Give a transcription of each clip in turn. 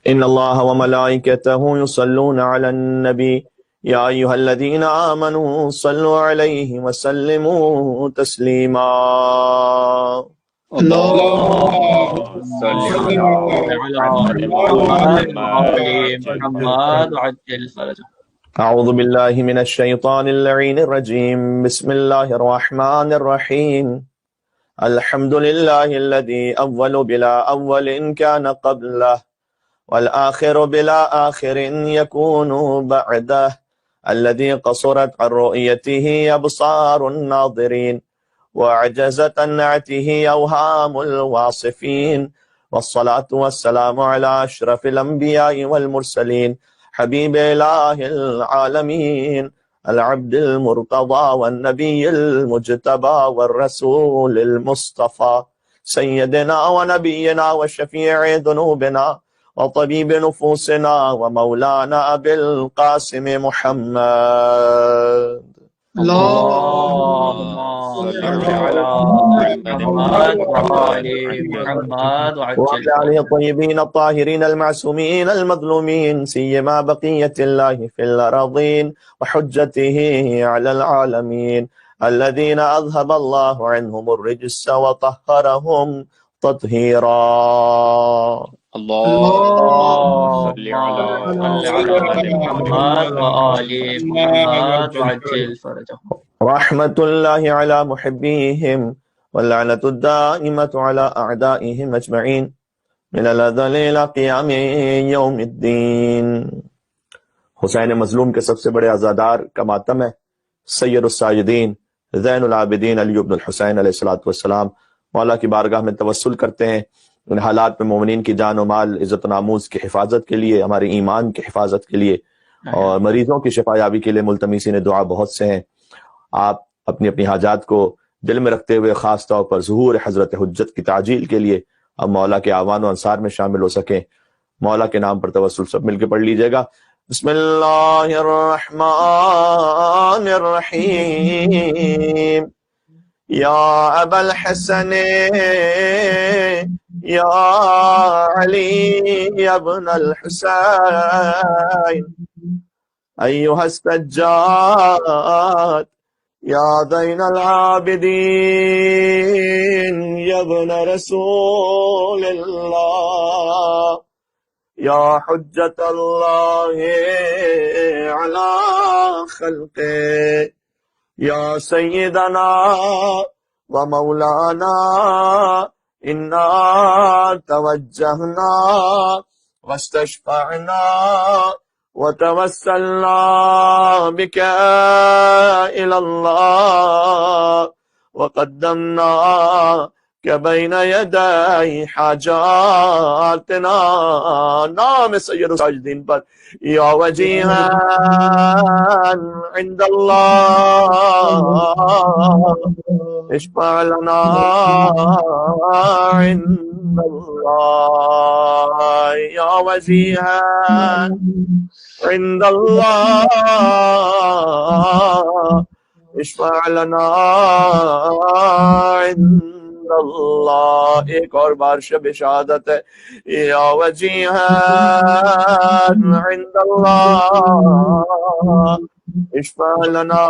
إن الله وملائكته يصلون على النبي يا أيها الذين آمنوا صلوا عليه وسلموا تسليما. اللهم صل على محمد وآل محمد وعجل فرجه. أعوذ بالله من الشيطان اللعين الرجيم. بسم الله الرحمن الرحيم. الحمد لله الذي أول بلا أول كان قبله والآخر بلا آخر يكون بعده الذي قصرت عن رؤيته أبصار الناظرين وعجزت عن نعته أوهام الواصفين، والصلاة والسلام على أشرف الأنبياء والمرسلين حبيب إله العالمين العبد المرتضى والنبي المجتبى والرسول المصطفى سيدنا ونبينا وشفيع ذنوبنا وطبيب نفوسنا ومولانا أبي القاسم محمد. اللهم صل على محمد وآل محمد وعجل وعلى آله الطيبين الطاهرين المعصومين المظلومين سيما بقية الله في الأراضين وحجته على العالمين الذين أذهب الله عنهم الرجس وطهرهم تطهيرا. اللهم صل على محمد وآل محمد وعجل فرجه. رحمة الله على محبيهم واللعنة الدائمة على أعدائهم أجمعين من الأزل إلى قيام يوم الدين. حسین مظلوم کے سب سے بڑے عزادار کا ماتم ہے. سید الساجدین زین العابدین علی بن الحسین علیہ الصلوۃ والسلام مولا کی بارگاہ میں توسل کرتے ہیں ان حالات میں مومنین کی جان و مال عزت و ناموز کی حفاظت کے لیے، ہمارے ایمان کی حفاظت کے لیے اور مریضوں کی شفا یابی کے لیے ملتمسین دعا بہت سے ہیں. آپ اپنی اپنی حاجات کو دل میں رکھتے ہوئے خاص طور پر ظہور حضرت حجت کی تعجیل کے لیے اب مولا کے اعوان و انصار میں شامل ہو سکیں. مولا کے نام پر توسل سب مل کے پڑھ لیجئے گا. بسم اللہ الرحمن الرحیم. یا ابا الحسن یا علی ابن الحسین ایہا السجاد یا زین العابدین یا ابن رسول اللہ یا حجت اللہ علی خلقہ یا سیدنا و مولانا انا توجہنا واستشفعنا وتوسلنا بك إلى الله وقدمناك بين يدي حاجاتنا. نام سید الساجدین پر یا وجیہا عند اللہ اشفع لنا عند اللہ یا وجیہا عند اللہ اشفع لنا عند اللہ. ایک اور بار شب شہادت ہے. یا وجیہا عند اللہ اشفع لنا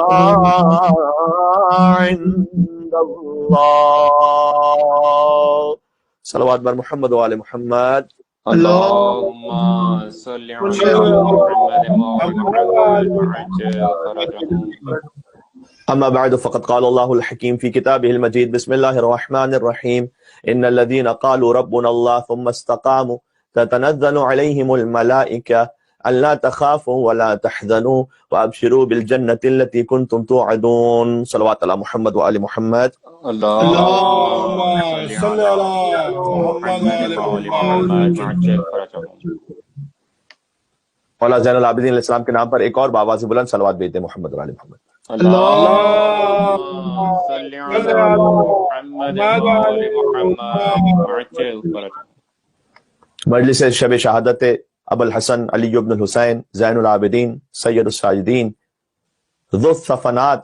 عند اللہ. صلوات بر محمد و آل محمد. اللهم صل على محمد وعجل فرجه. أما بعد فقد قال الله الحكيم في كتابه المجيد. بسم الله الرحمن الرحيم. إن الذين قالوا ربنا الله ثم استقاموا تتنزل عليهم الملائكة ألا تخافوا ولا تحزنوا وأبشروا بالجنة التي كنتم توعدون. صلوات على محمد وآل محمد. اللهم صل على محمد وآل محمد وعجل فرجه. مولا زین العابدین علیہ السلام کے نام پر ایک اور بآواز بلند صلوات بھیجتے ہیں محمد وآل محمد. اللهم صل على محمد وآل محمد وعجل فرجه. مجلس شب شہادت ابو الحسن علی بن الحسین زین العابدین سید الساجدین ذو الصفنات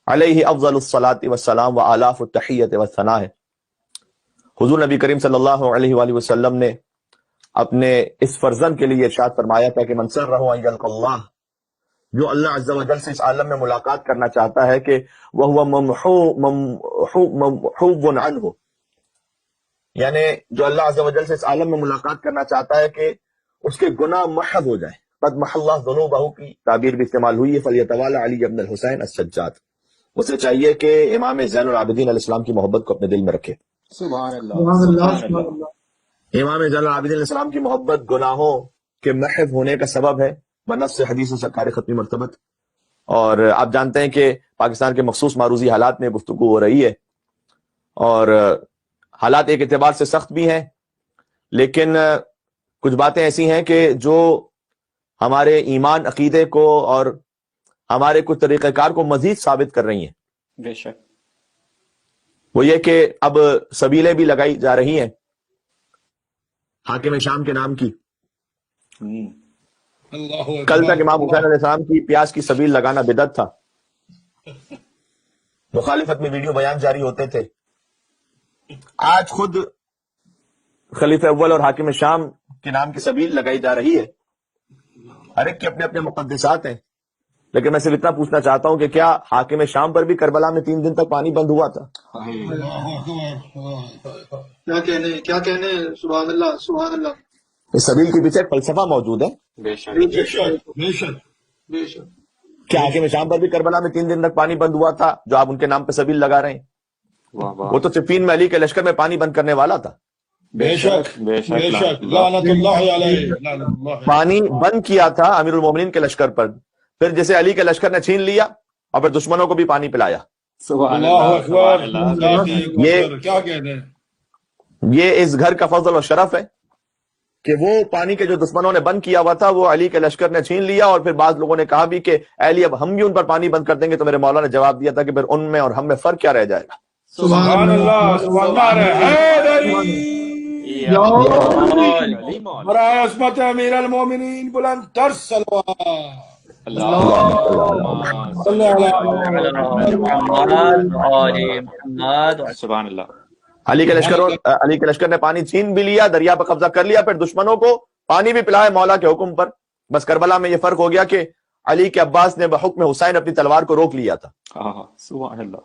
علیہ افضل الصلاۃ والسلام و آلاف التحیت والثناء. حضور نبی کریم صلی اللہ علیہ وآلہ وسلم نے اپنے اس فرزند کے لیے ارشاد فرمایا تھا کہ من سرہ ان یلقى اللہ، جو اللہ عز و جل سے اس عالم میں ملاقات کرنا چاہتا ہے کہ وہ ممحوب عنہ، یعنی جو اللہ عز و جل سے اس عالم میں ملاقات کرنا چاہتا ہے کہ اس کے گناہ محض ہو جائیں، قد محى اللہ ذنوبہ کی تعبیر بھی استعمال ہوئی ہے، فلیتوالى علی بن الحسین السجاد، اسے چاہیے کہ امام زین العابدین علیہ السلام کی محبت کو اپنے دل میں رکھے۔ سبحان اللہ، سبحان اللہ۔ امام زین العابدین علیہ السلام کی محبت گناہوں کے محو ہونے کا سبب ہے بنص حدیث سرکار ختمی مرتبت۔ اور آپ جانتے ہیں کہ پاکستان کے مخصوص معروضی حالات میں گفتگو ہو رہی ہے، اور حالات ایک اعتبار سے سخت بھی ہیں، لیکن کچھ باتیں ایسی ہیں کہ جو ہمارے ایمان عقیدے کو اور ہمارے کچھ طریقہ کار کو مزید ثابت کر رہی ہیں۔ بے شک۔ وہ یہ کہ اب سبیلیں بھی لگائی جا رہی ہیں حاکم شام کے نام کی۔ کل تک امام حسین علیہ السلام کی پیاس کی سبیل لگانا بدعت تھا، مخالفت میں ویڈیو بیان جاری ہوتے تھے۔ آج خود خلیفہ اول اور حاکم شام کے نام کی سبیل لگائی جا رہی ہے۔ ہر ایک کے اپنے اپنے مقدسات ہیں، لیکن میں صرف اتنا پوچھنا چاہتا ہوں کہ کیا حاکم شام پر بھی کربلا میں 3 دن تک پانی بند ہوا تھا؟ کیا کہنے، سبحان اللہ، سبحان اللہ۔ اس سبیل کے پیچھے ایک فلسفہ موجود ہے۔ بے شک۔ بے شک، بے شک، بے شک۔ کیا حاکم شام پر بھی کربلا میں 3 دن تک پانی بند ہوا تھا جو آپ ان کے نام پہ سبیل لگا رہے ہیں؟ واہ واہ۔ وہ تو صفین میں علی کے لشکر میں پانی بند کرنے والا تھا، بے شک، بے شک، بے شک، لعنت اللہ علیہ، لعنت اللہ علیہ۔ پانی بند کیا تھا امیر المومنین کے لشکر پر، پھر جسے علی کے لشکر نے چھین لیا اور پھر دشمنوں کو بھی پانی پلایا۔ سبحان اللہ اللہ، اکبر، سبحان اللہ۔ یہ- کیا کہنے۔ یہ اس گھر کا فضل و شرف ہے کہ وہ پانی کے جو دشمنوں نے بند کیا ہوا تھا وہ علی کے لشکر نے چھین لیا، اور پھر بعض لوگوں نے کہا بھی کہ اے علی اب ہم بھی ان پر پانی بند کر دیں گے، تو میرے مولا نے جواب دیا تھا کہ پھر ان میں اور ہم میں فرق کیا رہ جائے گا؟ سبحان اللہ، سبحان اللہ۔ یا علی مولا۔ برائے عصمت امیر المومنین بلند تر صلوات۔ اللہم صلی سبحان اللہ۔ علی کے لشکر نے پانی چھین بھی لیا، دریا پر قبضہ کر لیا، پھر دشمنوں کو پانی بھی پلایا مولا کے حکم پر۔ بس کربلا میں یہ فرق ہو گیا کہ علی کے عباس نے بحکم حسین اپنی تلوار کو روک لیا تھا سبحان اللہ۔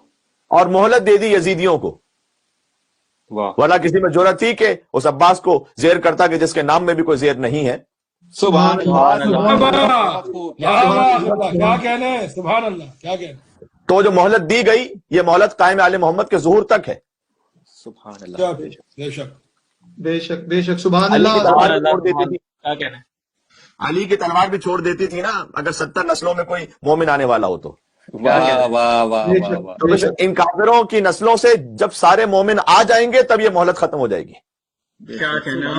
اور مہلت دے دی یزیدیوں کو، واہ، ورنہ کسی میں جرأت تھی کہ اس عباس کو زیر کرتا کہ جس کے نام میں بھی کوئی زیر نہیں ہے۔ سبحان اللہ۔ کیا کہنے، سبحان اللہ، کیا کہنے۔ تو جو مہلت دی گئی یہ مہلت قائم آل محمد کے ظہور تک ہے۔ سبحان کیا اللہ۔ بے شک، بے شک، بے شک، سبحان علی کی اللہ۔ تلوار بھی چھوڑ دیتی تھی، کیا کہنے۔ علی کی تلوار بھی چھوڑ دیتی تھی نا اگر 70 نسلوں میں کوئی مومن آنے والا ہو تو۔ واہ واہ واہ واہ واہ۔ تو ان کافروں کی نسلوں سے جب سارے مومن آ جائیں گے تب یہ مہلت ختم ہو جائے گی۔ کیا کہنا۔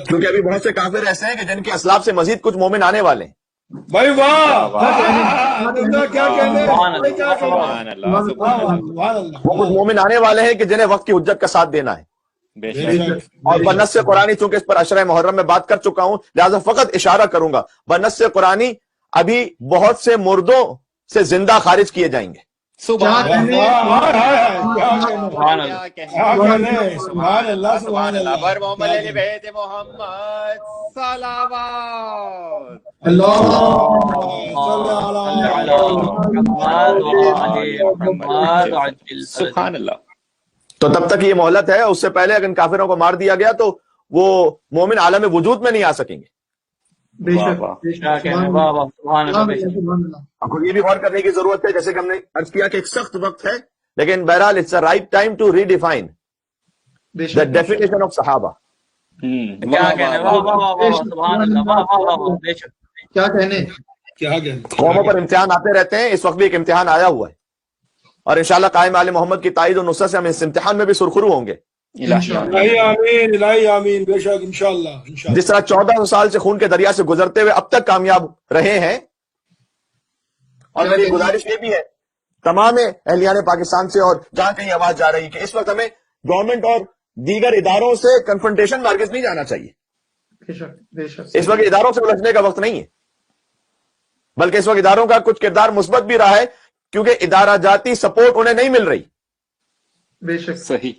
کیونکہ ابھی بہت سے کافر ایسے ہیں کہ جن کے اسلاف سے مزید کچھ مومن آنے والے ہیں۔ بھائی واہ، کیا کہنے، سبحان اللہ، سبحان اللہ۔ وہ کچھ مومن آنے والے ہیں کہ جنہیں وقت کی حجت کا ساتھ دینا ہے۔ بے شک۔ اور بنص قرآنی چونکہ اس پر عشرہ محرم میں بات کر چکا ہوں لہذا فقط اشارہ کروں گا، بنص قرآنی ابھی بہت سے مردوں سے زندہ خارج کیے جائیں گے۔ سبحان سبحان اللہ۔ اللہ، سبحان اللہ۔ بر محمد علی بیت محمد صلوات۔ سبحان اللہ۔ تو تب تک یہ مہلت ہے، اس سے پہلے اگر ان کافروں کو مار دیا گیا تو وہ مومن عالم وجود میں نہیں آ سکیں گے۔ آپ کو یہ بھی غور کرنے کی ضرورت ہے جیسے کہ ہم نے عرض کیا کہ ایک سخت وقت ہے، لیکن بہرحال it's a right time to redefine the definition of صحابہ۔ کیا کہنے، کیا کہنے۔ قوموں پر امتحان آتے رہتے ہیں، اس وقت بھی ایک امتحان آیا ہوا ہے، اور انشاءاللہ قائم آل محمد کی تائید و نصرت سے ہم اس امتحان میں بھی سرخرو ہوں گے۔ الہی آمین، الہی آمین، بے شک، انشاءاللہ، انشاءاللہ۔ جس طرح 1400 سال سے خون کے دریا سے گزرتے ہوئے اب تک کامیاب رہے ہیں، اور میری گزارش یہ بھی ہے تمام اہلیان پاکستان سے اور جہاں کہیں آواز جا رہی کہ اس وقت ہمیں گورنمنٹ اور دیگر اداروں سے کنفرنٹیشن مارکیٹ نہیں جانا چاہیے۔ بے شک، بے شک۔ اس وقت اداروں سے الجھنے کا وقت نہیں ہے، بلکہ اس وقت اداروں کا کچھ کردار مثبت بھی رہا ہے کیونکہ ادارہ جاتی سپورٹ انہیں نہیں مل رہی۔ بے شک، صحیح۔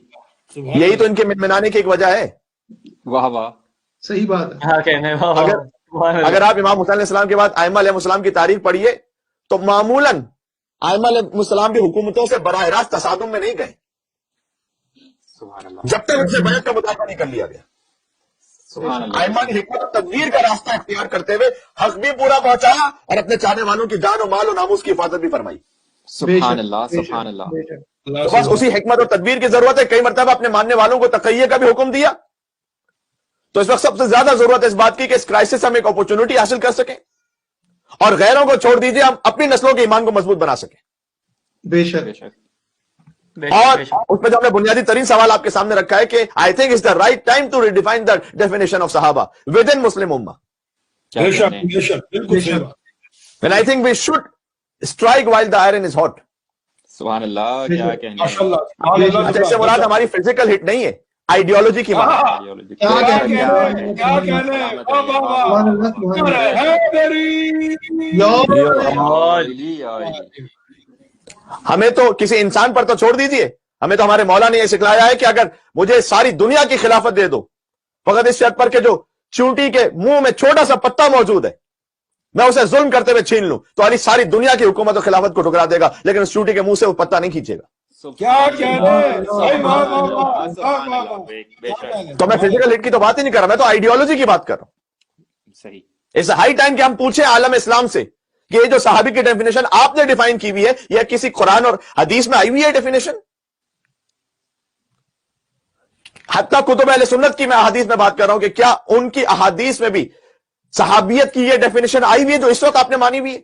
یہی تو ان کے منانے کی ایک وجہ ہے. واہ واہ، صحیح بات ہے. کیا کہنے واہ واہ. اگر آپ امام حسین علیہ السلام کے بعد ائمہ علیہ السلام کی تاریخ پڑھیے تو معمولاً ائمہ علیہ السلام کی حکومتوں سے براہ راست تصادم میں نہیں گئے سبحان اللہ، جب تک ان سے بیعت کا مطالبہ نہیں کر لیا گیا. سبحان اللہ، ائمہ نے حکمت اور تدبیر کا راستہ اختیار کرتے ہوئے حق بھی پورا پہنچایا اور اپنے چاہنے والوں کی جان و مال و ناموس کی حفاظت بھی فرمائی. سبحان اللہ، سبحان اللہ. تو بس اسی حکمت اور تدبیر کی ضرورت ہے. کئی مرتبہ اپنے ماننے والوں کو تقیہ کا بھی حکم دیا. تو اس وقت سب سے زیادہ ضرورت ہے اس بات کی کہ اس کرائسس سے ہم ایک اپرچونٹی حاصل کر سکیں اور غیروں کو چھوڑ دیجئے ہم اپنی نسلوں کے ایمان کو مضبوط بنا سکیں. بے شک. بے شک. اور اس میں جو ہم نے بنیادی ترین سوال آپ کے سامنے رکھا ہے کہ I think it's the right time to redefine the definition of صحابہ ود ان مسلم امہ. کیا بے شک کہنے ہیں؟ بے شک بالکل صحیح بات. And I think we should strike while the iron is hot. سبحان اللہ، کیا کہنے ماشاء ہیں؟ اللہ سبحان اللہ. اچھا، اس سے مراد ہماری فزیکل ہٹ نہیں ہے، آئیڈیالوجی کی بات. Ideology. کیا کہنے کیا ہیں؟ کہنے ہیں؟ کیا کہنے ہیں؟ واہ واہ واہ. سبحان اللہ سبحان اللہ. حیدری ہمیں تو کسی انسان پر تو چھوڑ دیجئے، ہمیں تو ہمارے مولا نے یہ سکھلایا ہے کہ اگر مجھے ساری دنیا کی خلافت دے دو فقط اس شرط پر کہ جو چونٹی کے منہ میں چھوٹا سا پتا موجود ہے میں اسے ظلم کرتے ہوئے چھین لوں تو علی ساری دنیا کی حکومت و خلافت کو ٹھکرا دے گا، لیکن اس چونٹی کے منہ سے وہ پتا نہیں کھینچے گا. کیا کہنے ہیں؟ صحیح واہ واہ واہ. سبحان اللہ. بے شک، تو میں فزیکل ہٹ کی تو بات ہی نہیں کر رہا، میں تو آئیڈیالوجی کی بات کر رہا ہوں. صحیح. اس ہائی ٹائم کہ ہم پوچھیں عالم اسلام سے کہ یہ جو صحابی کی ڈیفینیشن آپ نے ڈیفائن کی ہوئی ہے یہ کسی قرآن اور حدیث میں آئی ہوئی ہے ڈیفینیشن؟ حتیٰ کتب اہل سنت کی میں احادیث میں بات کر رہا ہوں کہ کیا ان کی احادیث میں بھی صحابیت کی یہ ڈیفینیشن آئی ہوئی ہے جو اس وقت آپ نے مانی ہوئی ہے؟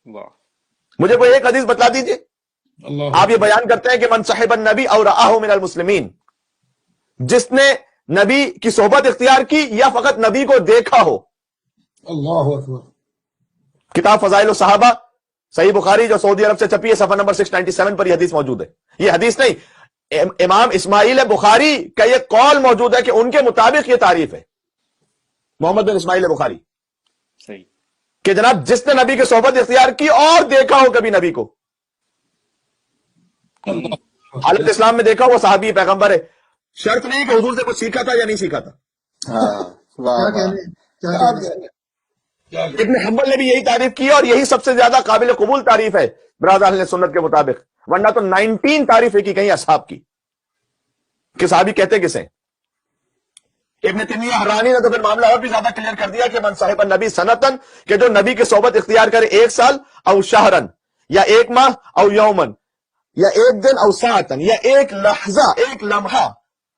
واہ. مجھے کوئی ایک حدیث بتلا دیجئے. اللہ آپ یہ بیان کرتے ہیں کہ من صحب النبی اور رآہ من المسلمین، جس نے نبی کی صحبت اختیار کی یا فقط نبی کو دیکھا ہو. اللہ اکبر. کتاب فضائل الصحابہ صحیح بخاری جو سعودی عرب سے چھپی ہے صفحہ نمبر 697 پر یہ حدیث موجود ہے. یہ حدیث نہیں، امام اسماعیل بخاری کا یہ قول موجود ہے کہ ان کے مطابق یہ تعریف ہے محمد بن اسماعیل بخاری صحیح. کہ جناب جس نے نبی کی صحبت اختیار کی اور دیکھا ہو کبھی نبی کو، حالت اسلام میں دیکھا وہ صحابی پیغمبر ہے. شرط نہیں کہ حضور سے کچھ سیکھا تھا یا نہیں سیکھا تھا. کیا کہنے کیا کہنے. ابن حنبل نے بھی یہی تعریف کی اور یہی سب سے زیادہ قابل قبول تعریف ہے برادر اہل سنت کے مطابق، ورنہ تو 19 تعریف ہے کی کہیں اصحاب کی کہ صحابی کہتے کسے. ابن تیمیہ حرانی نے تو پھر معاملہ اور بھی زیادہ کلیئر کر دیا کہ من صاحب النبی سنتن، کہ جو نبی کی صحبت اختیار کرے 1 سال او شہرن یا 1 ماہ او یومن یا 1 دن او ساعتن یا 1 لحظہ 1 لمحہ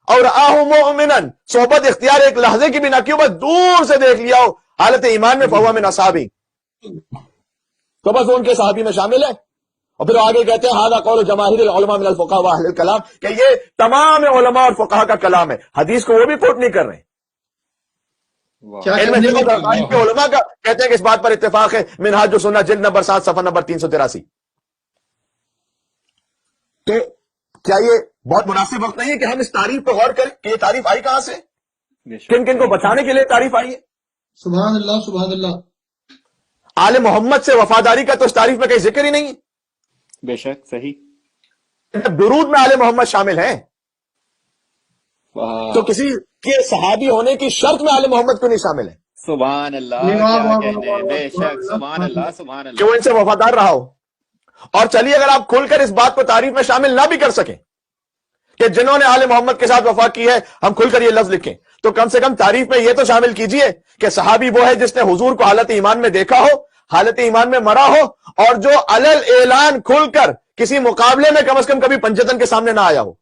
اور آہو مومنن، صحبت اختیار 1 لحظے کی بھی نہ کیوں، بس دور سے دیکھ لیا ہو حالت ایمان میں فہو من اصحابی، تو بس وہ ان کے صحابی میں شامل ہے. اور پھر آگے کہتے ہیں ھذا قول جماہیر العلماء من الفقہاء واہل الکلام، کہ یہ تمام علماء اور فقہاء کا کلام ہے. حدیث کو وہ بھی کوٹ نہیں کر رہے. کیا علم کہنے فقہ درباری کے علماء کا کہتے ہیں کہ اس بات پر اتفاق ہے منہاج السنہ جلد نمبر 7 صفحہ نمبر 383. تو کیا یہ بہت مناسب وقت نہیں ہے کہ ہم اس تعریف پہ غور کریں کہ یہ تعریف آئی کہاں سے، بے شک. کن کن کو بچانے کے لیے تعریف آئی ہے؟ سبحان اللہ سبحان اللہ. آل محمد سے وفاداری کا تو اس تعریف میں کہیں ذکر ہی نہیں ہے. بے شک. صحیح. درود میں آل محمد شامل ہیں واہ. تو کسی کے صحابی ہونے کی شرط میں آل محمد کیوں نہیں شامل ہے سبحان اللہ، واہ، کیا واہ، کہنے ہیں. واہ، بے واہ، شک. سبحان اللہ، سبحان کہ وہ اللہ. ان سے وفادار رہا ہو. اور چلیے اگر آپ کھل کر اس بات کو تعریف میں شامل نہ بھی کر سکیں کہ جنہوں نے آل محمد کے ساتھ وفا کی ہے ہم کھل کر یہ لفظ لکھیں، تو کم سے کم تعریف میں یہ تو شامل کیجئے کہ صحابی وہ ہے جس نے حضور کو حالت ایمان میں دیکھا ہو، حالت ایمان میں مرا ہو، اور جو علل اعلان کھل کر کسی مقابلے میں کم از کم کبھی پنجتن کے سامنے نہ آیا ہو.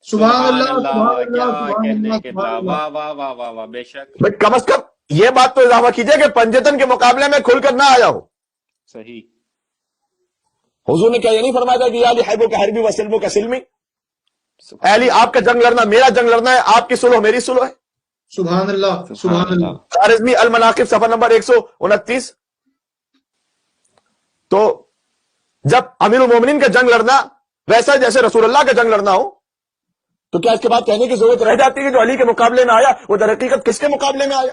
سبحان اللہ سبحان کیا اللہ سبحان کہنے اللہ کے سبحان اللہ. واہ واہ واہ واہ واہ. بے شک. بٹ کم از کم یہ بات تو اضافہ کیجئے کہ پنجتن کے مقابلے میں کھل کر نہ آیا ہو. صحیح. حضور نے کیا یہ نہیں فرمایا تھا کہ یا علی حیبو کا حربی و سلمو کا سلمی، سبحان اے علی آپ کا جنگ لڑنا میرا جنگ لڑنا ہے، آپ کی سلو میری سلو ہے. سبحان اللہ سبحان اللہ. خارزمی المناقب صفحہ نمبر 129. تو جب امیر المومنین کا جنگ لڑنا ویسا جیسے رسول اللہ کا جنگ لڑنا ہو تو کیا اس کے بعد کہنے کی ضرورت رہ جاتی ہے کہ جو علی کے مقابلے میں آیا وہ در حقیقت کس کے مقابلے میں آیا؟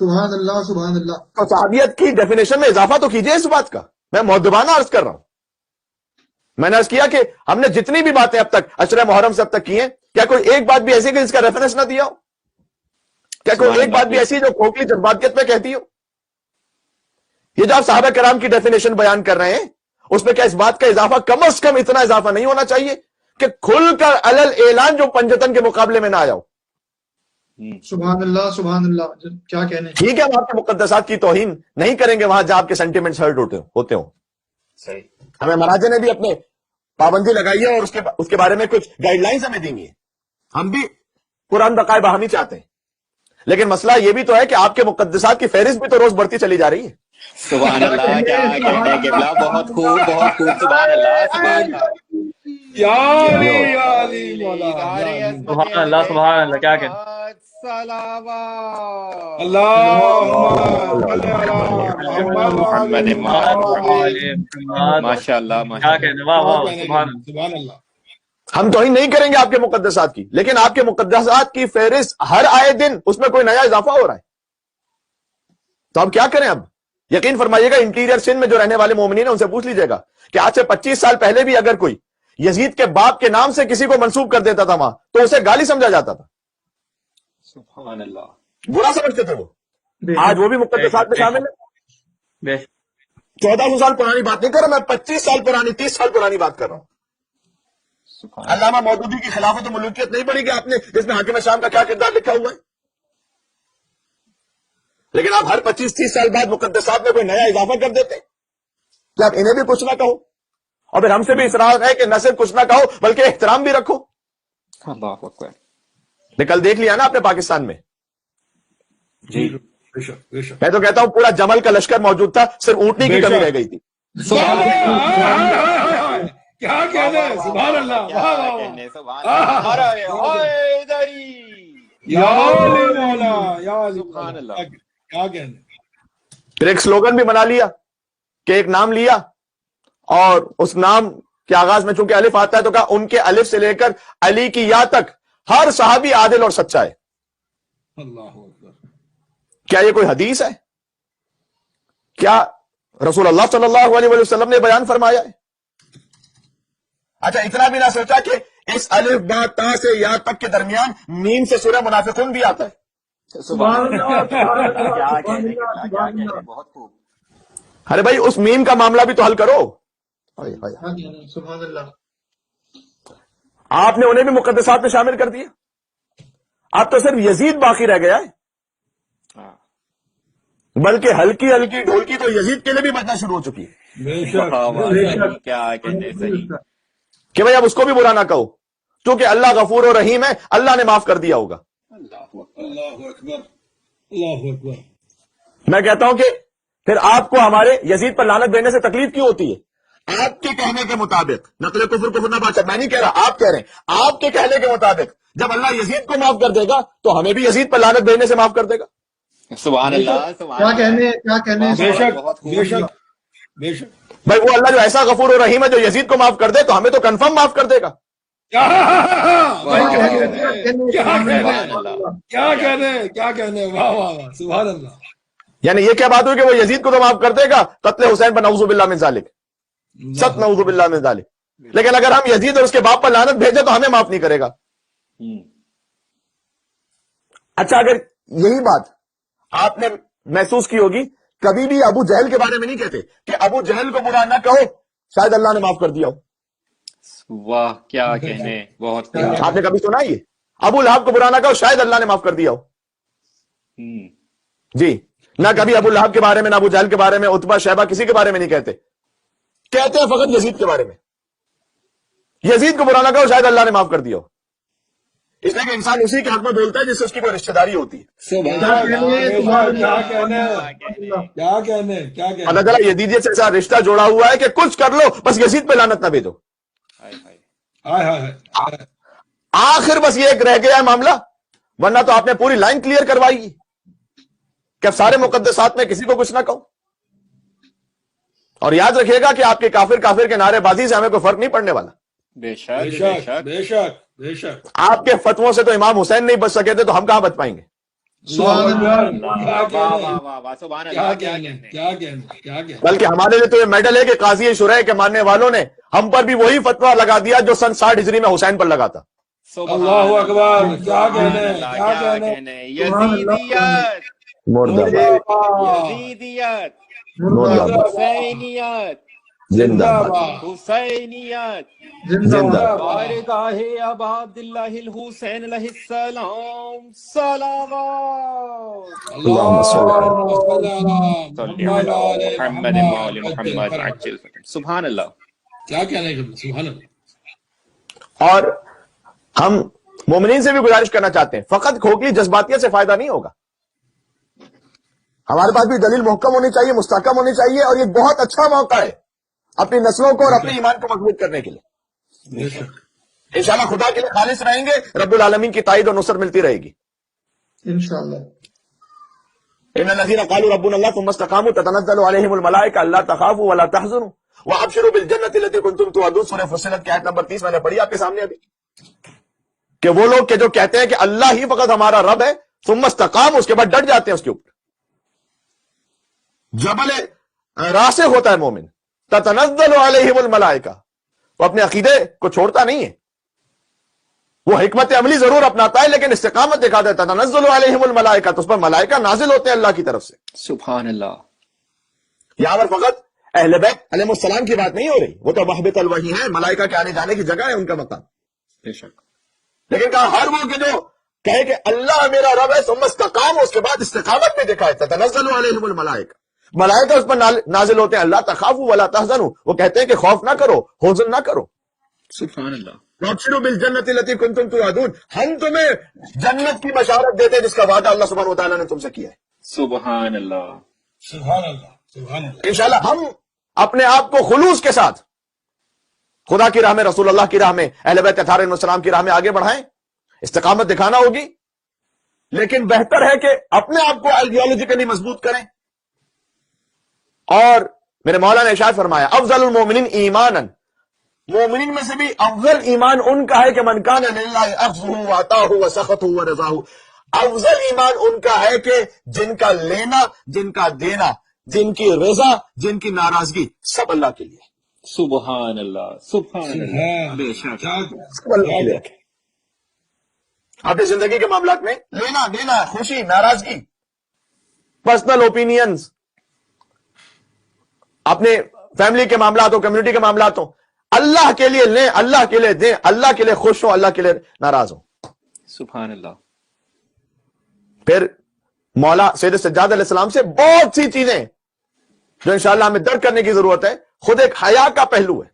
سبحان اللہ سبحان اللہ. تو صحابیت کی ڈیفینیشن میں اضافہ تو کیجئے اس بات کا. میں مؤدبانہ عرض کر رہا ہوں، میں نے عرض کیا کہ ہم نے جتنی بھی باتیں اب تک عشرہ محرم سے اب تک کی ہیں، کیا کوئی ایک بات بھی ایسی کہ جس کا ریفرنس نہ دیا ہو؟ کیا کوئی ایک بات بھی ایسی جو کھوکھلی جذباتیت میں کہتی ہو؟ یہ جو آپ صحابہ کرام کی ڈیفینیشن بیان کر رہے ہیں، اس میں کیا اس بات کا اضافہ کم از کم اتنا اضافہ نہیں ہونا چاہیے کہ کھل کر علل اعلان جو پنجتن کے مقابلے میں نہ آیا ہو؟ سبحان اللہ سبحان اللہ، کیا کہنے. ٹھیک ہے، ہم آپ کے مقدسات کی توہین نہیں کریں گے وہاں جہاں آپ کے سینٹیمنٹس ہرٹ ہوتے ہوں. صحیح. ہمیں مراجع نے بھی اپنے پابندی لگائی ہے اور اس کے بارے میں کچھ گائیڈ لائنز ہمیں دیں گی. ہم بھی قرآن بقائے باہمی چاہتے ہیں، لیکن مسئلہ یہ بھی تو ہے کہ آپ کے مقدسات کی فہرست بھی تو روز بڑھتی چلی جا رہی ہے. سبحان اللہ، کیا کہنے قبلہ، بہت خوب بہت خوب. سبحان اللہ سبحان اللہ. یا علی یا علی مولا، سبحان اللہ سبحان اللہ، کیا کہنے. محمد ماشاء اللہ کیا ماشاء کہنے. واہ واہ سبحان اللہ. سبحان اللہ. ہم توہین نہیں کریں گے آپ کے مقدسات کی، لیکن آپ کے مقدسات کی فہرست ہر آئے دن اس میں کوئی نیا اضافہ ہو رہا ہے. تو اب کیا کریں؟ اب یقین فرمائیے گا، انٹیریئر سندھ میں جو رہنے والے مومنین ہیں ان سے پوچھ لیجئے گا کہ آج سے 25 سال پہلے بھی اگر کوئی یزید کے باپ کے نام سے کسی کو منسوب کر دیتا تھا وہاں تو اسے گالی سمجھا جاتا تھا، سبحان اللہ. برا سمجھتے تھے وہ. آج وہ بھی مقدسات میں شامل ہے. بے 1400 سال پرانی بات نہیں کر رہا میں، 25 سال پرانی، 30 سال پرانی بات کر رہا ہوں. سبحان علامہ مودودی کی خلافت و ملوکیت نہیں پڑھی کہ آپ نے، جس میں حاکم شام کا کیا کردار لکھا ہوا ہے. لیکن آپ ہر 25-30 سال بعد مقدسات میں کوئی نیا اضافہ کر دیتے ہیں کہ آپ انہیں بھی کچھ نہ کہو، اور پھر ہم سے بھی اصرار ہے کہ نہ صرف کچھ نہ کہو بلکہ احترام بھی رکھو. اللہ اکبر. کل دیکھ لیا نا آپ نے پاکستان میں. جی بے شک بے شک. میں تو کہتا ہوں پورا جمل کا لشکر موجود تھا، صرف اونٹنی کی کمی رہ گئی تھی. کیا کہنے. سبحان اللہ. کیا واہ واہ کہنے. سبحان اللہ. ارے حیدری. یا علی مولا یا علی سبحان اللہ. کیا کہنے. پھر ایک سلوگن بھی بنا لیا کہ ایک نام لیا اور اس نام کے آغاز میں چونکہ الف آتا ہے تو کہا ان کے الف سے لے کر علی کی یا تک ہر صحابی عادل اور سچا ہے. اللہ اکبر. کیا یہ کوئی حدیث ہے؟ کیا رسول اللہ صلی اللہ علیہ وسلم نے بیان فرمایا ہے؟ اچھا اتنا بھی نہ سوچا کہ اس الف با تا سے یا تک کے درمیان میم سے سورہ منافقون بھی آتا ہے. سبحان اللہ. کیا کہنے قبلہ، کیا کہنے. بہت خوب. ارے بھائی اس میم کا معاملہ بھی تو حل کرو. کیا کہنے. سبحان اللہ. آپ نے انہیں بھی مقدسات میں شامل کر دیا. اب تو صرف یزید باقی رہ گیا ہے، ہاں. بلکہ ہلکی ہلکی ڈھولکی تو یزید کے لیے بھی بجنا شروع ہو چکی ہے بے شک بے شک. کیا کہنے. صحیح. کہ بھئی اب اس کو بھی برا نہ کہو، کیونکہ اللہ غفور و رحیم ہے، اللہ نے معاف کر دیا ہوگا. اللہ اکبر. اللہ اکبر. اللہ اکبر. میں کہتا ہوں کہ پھر آپ کو ہمارے یزید پر لعنت دینے سے تکلیف کیوں ہوتی ہے؟ آپ کے کہنے کے مطابق نقل کفر نہ بات، میں نہیں کہہ رہا، آپ کہہ رہے ہیں. آپ کے کہنے کے مطابق جب اللہ یزید کو معاف کر دے گا تو ہمیں بھی یزید پر لعنت دینے سے معاف کر دے گا. سبحان اللہ. سبحان کیا اللہ. کہنے. کیا کہنے. بے شک بہت خوب. بے شک بے شک. بھائی وہ اللہ جو ایسا غفور و رحیم ہے جو یزید کو معاف کر دے تو ہمیں تو کنفرم معاف کر دے گا. کیا سبحان اللہ. کہنے. کیا کہنے. واہ واہ واہ. سبحان اللہ. یعنی یہ کیا بات ہوئی کہ وہ یزید کو تو معاف کر دے گا، قتل حسین پر نعوذ باللہ من ذالک، ست نعوذ باللہ من ذالک. لیکن اگر ہم یزید اور اس کے باپ پر لعنت بھیجیں تو ہمیں معاف نہیں کرے گا. اچھا اگر یہی بات آپ نے محسوس کی ہوگی، کبھی بھی ابو جہل کے بارے میں نہیں کہتے کہ ابو جہل کو برا نہ کہو شاید اللہ نے معاف کر دیا ہو. واہ کیا کہنے. بہت خوب. آپ نے کبھی سنا یہ؟ ابو لہب کو برا نہ کہو شاید اللہ نے معاف کر دیا ہو. جی نہ کبھی ابو لہب کے بارے میں، نہ ابو جہل کے بارے میں، عتبہ شیبہ کسی کے بارے میں نہیں کہتے. کہتے ہیں فقط یزید کے بارے میں، یزید کو برا نہ کہو شاید اللہ نے معاف کر دیا ہو. اس لیے کہ انسان اسی کے حق میں بولتا ہے جس سے اس کی کوئی رشتہ داری ہوتی ہے. کیا کہنے. کیا کہنے. اللہ تعالیٰ یزیدیت سے ایسا رشتہ جوڑا ہوا ہے کہ کچھ کر لو بس یزید پہ لعنت نہ بھیجو. ہائے ہائے. آخر بس یہ ایک رہ گیا ہے معاملہ، ورنہ تو آپ نے پوری لائن کلیئر کروائی کہ اب سارے مقدسات میں کسی کو کچھ نہ کہو. اور یاد رکھیے گا کہ آپ کے کافر کے نعرے بازی سے ہمیں کوئی فرق نہیں پڑنے والا. بے بے شک شک بے شک بے شک. آپ کے فتووں سے تو امام حسین نہیں بچ سکے تھے تو ہم کہاں بچ پائیں گے. سبحان سبحان کیا اللہ. کہنے. کیا کہنے. کیا کہنے. بلکہ ہمارے لیے تو یہ میڈل ہے کہ قاضی شرح کے ماننے والوں نے ہم پر بھی وہی فتویٰ لگا دیا جو سن 60 ہجری میں حسین پر لگا تھا. اللہ اکبر. کیا کہنے کیا کیا کہنے. کہنے. یزیدیت مرد آباد یزیدیت مرد آباد حسینیت زندہ باد حسینیت زندہ باد. بارگاہ ابا عبداللہ الحسین علیہ السلام صلوات. اللہم صل صلی علی محمد وآل محمد عجل فتح. سبحان اللہ. کیا کہنے سبحان اللہ. اور ہم مومنین سے بھی گزارش کرنا چاہتے ہیں، فقط کھوکھلی جذباتیت سے فائدہ نہیں ہوگا. ہمارے پاس بھی دلیل محکم ہونی چاہیے، مستحکم ہونی چاہیے، اور یہ بہت اچھا موقع ہے اپنی نسلوں کو اور اپنے ایمان کو مضبوط کرنے کے لیے. انشاءاللہ خدا کے لیے خالص رہیں گے، رب العالمین کی تائید اور نصرت ملتی رہے گی. انشاءاللہ. ان الذين قالوا ربنا الله ثم استقاموا تتنزل عليهم الملائكه الا تخافوا ولا تحزنوا وابشروا بالجنه التي كنتم توعدون. سورہ فصلت کی آیت نمبر 30 میں نے پڑھی آپ کے سامنے ابھی، کہ وہ لوگ کہ جو کہتے ہیں کہ اللہ ہی فقط ہمارا رب ہے، ثم استقاموا، اس کے بعد ڈٹ جاتے ہیں اس کے اوپر. جبل راسخ ہوتا ہے مومن. تتنزل علیہم الملائکہ، وہ اپنے عقیدے کو چھوڑتا نہیں ہے، وہ حکمت عملی ضرور اپناتا ہے لیکن استقامت دکھاتا ہے. تتنزل علیہم الملائکہ، تو اس پر ملائکہ نازل ہوتے ہیں اللہ کی طرف سے. سبحان اللہ. یہاں پر فقط اہل بیت علیہ السلام کی بات نہیں ہو رہی، وہ تو محبت الوحی ہے، ملائکہ کے آنے جانے کی جگہ ہے ان کا مقام. بے شک. لیکن کہا ہر وہ کہ جو کہے کہ اللہ میرا رب ہے ثم استقام، اس کے بعد استقامت میں دکھائے. تتنزل علیہم الملائکہ، ملائکہ اس پر نازل ہوتے ہیں. اللہ تخافوا ولا تحزنوا، وہ کہتے ہیں کہ خوف نہ کرو، حزن نہ کرو. سبحان اللہ. وابشروا بالجنۃ التي كنتم توعدون، ہم تمہیں جنت کی بشارت دیتے ہیں جس کا وعدہ اللہ سبحانہ وتعالیٰ نے تم سے کیا ہے. سبحان اللہ. سبحان اللہ. سبحان اللہ. انشاءاللہ ہم اپنے آپ کو خلوص کے ساتھ خدا کی راہ میں، رسول اللہ کی راہ میں، اہل بیت اطہار علیہم السلام کی راہ میں آگے بڑھائیں. استقامت دکھانا ہوگی، لیکن بہتر ہے کہ اپنے آپ کو آئیڈیالوجیکلی مضبوط کریں. اور میرے مولا نے ارشاد فرمایا افضل المومنین ایمانا، مومنین میں سے بھی افضل ایمان ان کا ہے کہ من کان للہ اخذہ وعطاہ وسخطہ ورضاہ. افضل ایمان ان کا ہے کہ جن کا لینا، جن کا دینا، جن کی رضا، جن کی ناراضگی، سب اللہ کے لیے. سبحان اللہ. سبحان اللہ. بے شک. سب اللہ کے لیے رکھیں. اپنی زندگی کے معاملات میں لینا دینا، خوشی ناراضگی، پرسنل اوپینینز، اپنے فیملی کے معاملات ہو، کمیونٹی کے معاملات ہو، اللہ کے لیے لیں، اللہ کے لیے دیں، اللہ کے لیے خوش ہوں، اللہ کے لیے ناراض ہوں. سبحان اللہ. پھر مولا سید سجاد علیہ السلام سے بہت سی چیزیں جو انشاءاللہ ہمیں درک کرنے کی ضرورت ہے. خود ایک حیا کا پہلو ہے.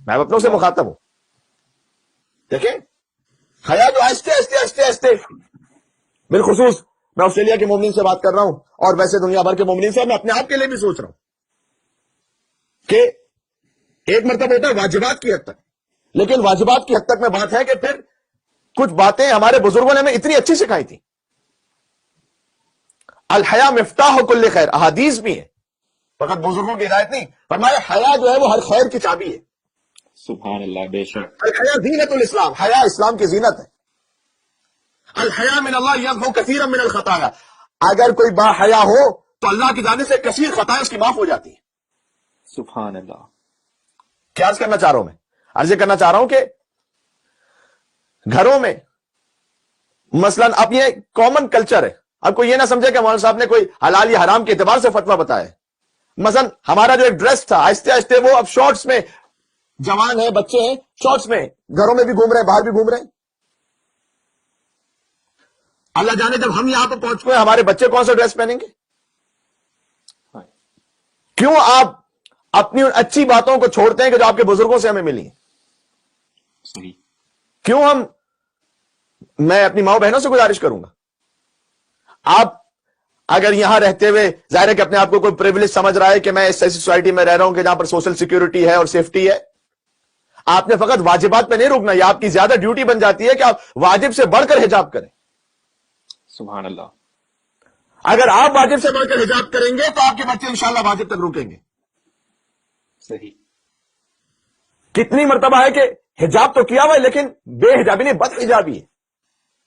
میں اپنوں سے مخاطب ہوں. دیکھیں حیا جو آہستہ آہستہ آہستہ، بالخصوص میں آسٹریلیا کے مومنین سے بات کر رہا ہوں اور ویسے دنیا بھر کے مومنین سے، میں اپنے آپ کے لیے بھی سوچ رہا ہوں کہ ایک مرتبہ ہوتا ہے واجبات کی حد تک، لیکن واجبات کی حد تک میں بات ہے کہ پھر کچھ باتیں ہمارے بزرگوں نے ہمیں اتنی اچھی سکھائی تھی. الحیا مفتاح کل خیر، احادیث بھی ہیں، فقط بزرگوں کی ہدایت نہیں. فرمایا حیا جو ہے وہ ہر خیر کی چابی ہے. سبحان اللہ. بے شک. الحیا زینت الاسلام، حیا اسلام کی زینت ہے. الحیا من اللہ یمحو کثیرا من الخطایا، اگر کوئی با حیا ہو تو اللہ کی جانب سے کثیر خطائیں اس کی معاف ہو جاتی ہیں. سبحان اللہ. کیا عرض کرنا چاہ رہا ہوں میں؟ عرض کرنا چاہ رہا ہوں کہ گھروں میں مثلا اب یہ کامن کلچر ہے، اب کوئی یہ نہ سمجھے کہ مولانا صاحب نے کوئی حلال یا حرام کے اعتبار سے فتویٰ بتایا ہے. مثلا ہمارا جو ایک ڈریس تھا، آہستہ آہستہ وہ اب شارٹس میں، جوان ہیں، بچے ہیں، شارٹس میں گھروں میں بھی گھوم رہے ہیں، باہر بھی گھوم رہے ہیں. اللہ جانے جب ہم یہاں پہ پہنچ گئے ہمارے بچے کون سا ڈریس پہنیں گے؟ کیوں آپ اپنی ان اچھی باتوں کو چھوڑتے ہیں کہ جو آپ کے بزرگوں سے ہمیں ملی ہیں؟ صحیح. کیوں میں اپنی ماؤں بہنوں سے گزارش کروں گا، آپ اگر یہاں رہتے ہوئے ظاہر ہے کہ اپنے آپ کو کوئی پریویلیج سمجھ رہا ہے کہ میں اس ایسی سوسائٹی میں رہ رہا ہوں کہ جہاں پر سوشل سیکیورٹی ہے اور سیفٹی ہے، آپ نے فقط واجبات پہ نہیں رکنا، یہ آپ کی زیادہ ڈیوٹی بن جاتی ہے کہ آپ واجب سے بڑھ کر حجاب کریں. سبحان اللہ. اگر آپ واجب سے بڑھ کر حجاب کریں گے تو آپ کے بچے انشاءاللہ واجب تک رکیں گے. صحیح. کتنی مرتبہ ہے کہ حجاب تو کیا ہوا ہے لیکن بے حجابی نہیں، بد حجابی ہے.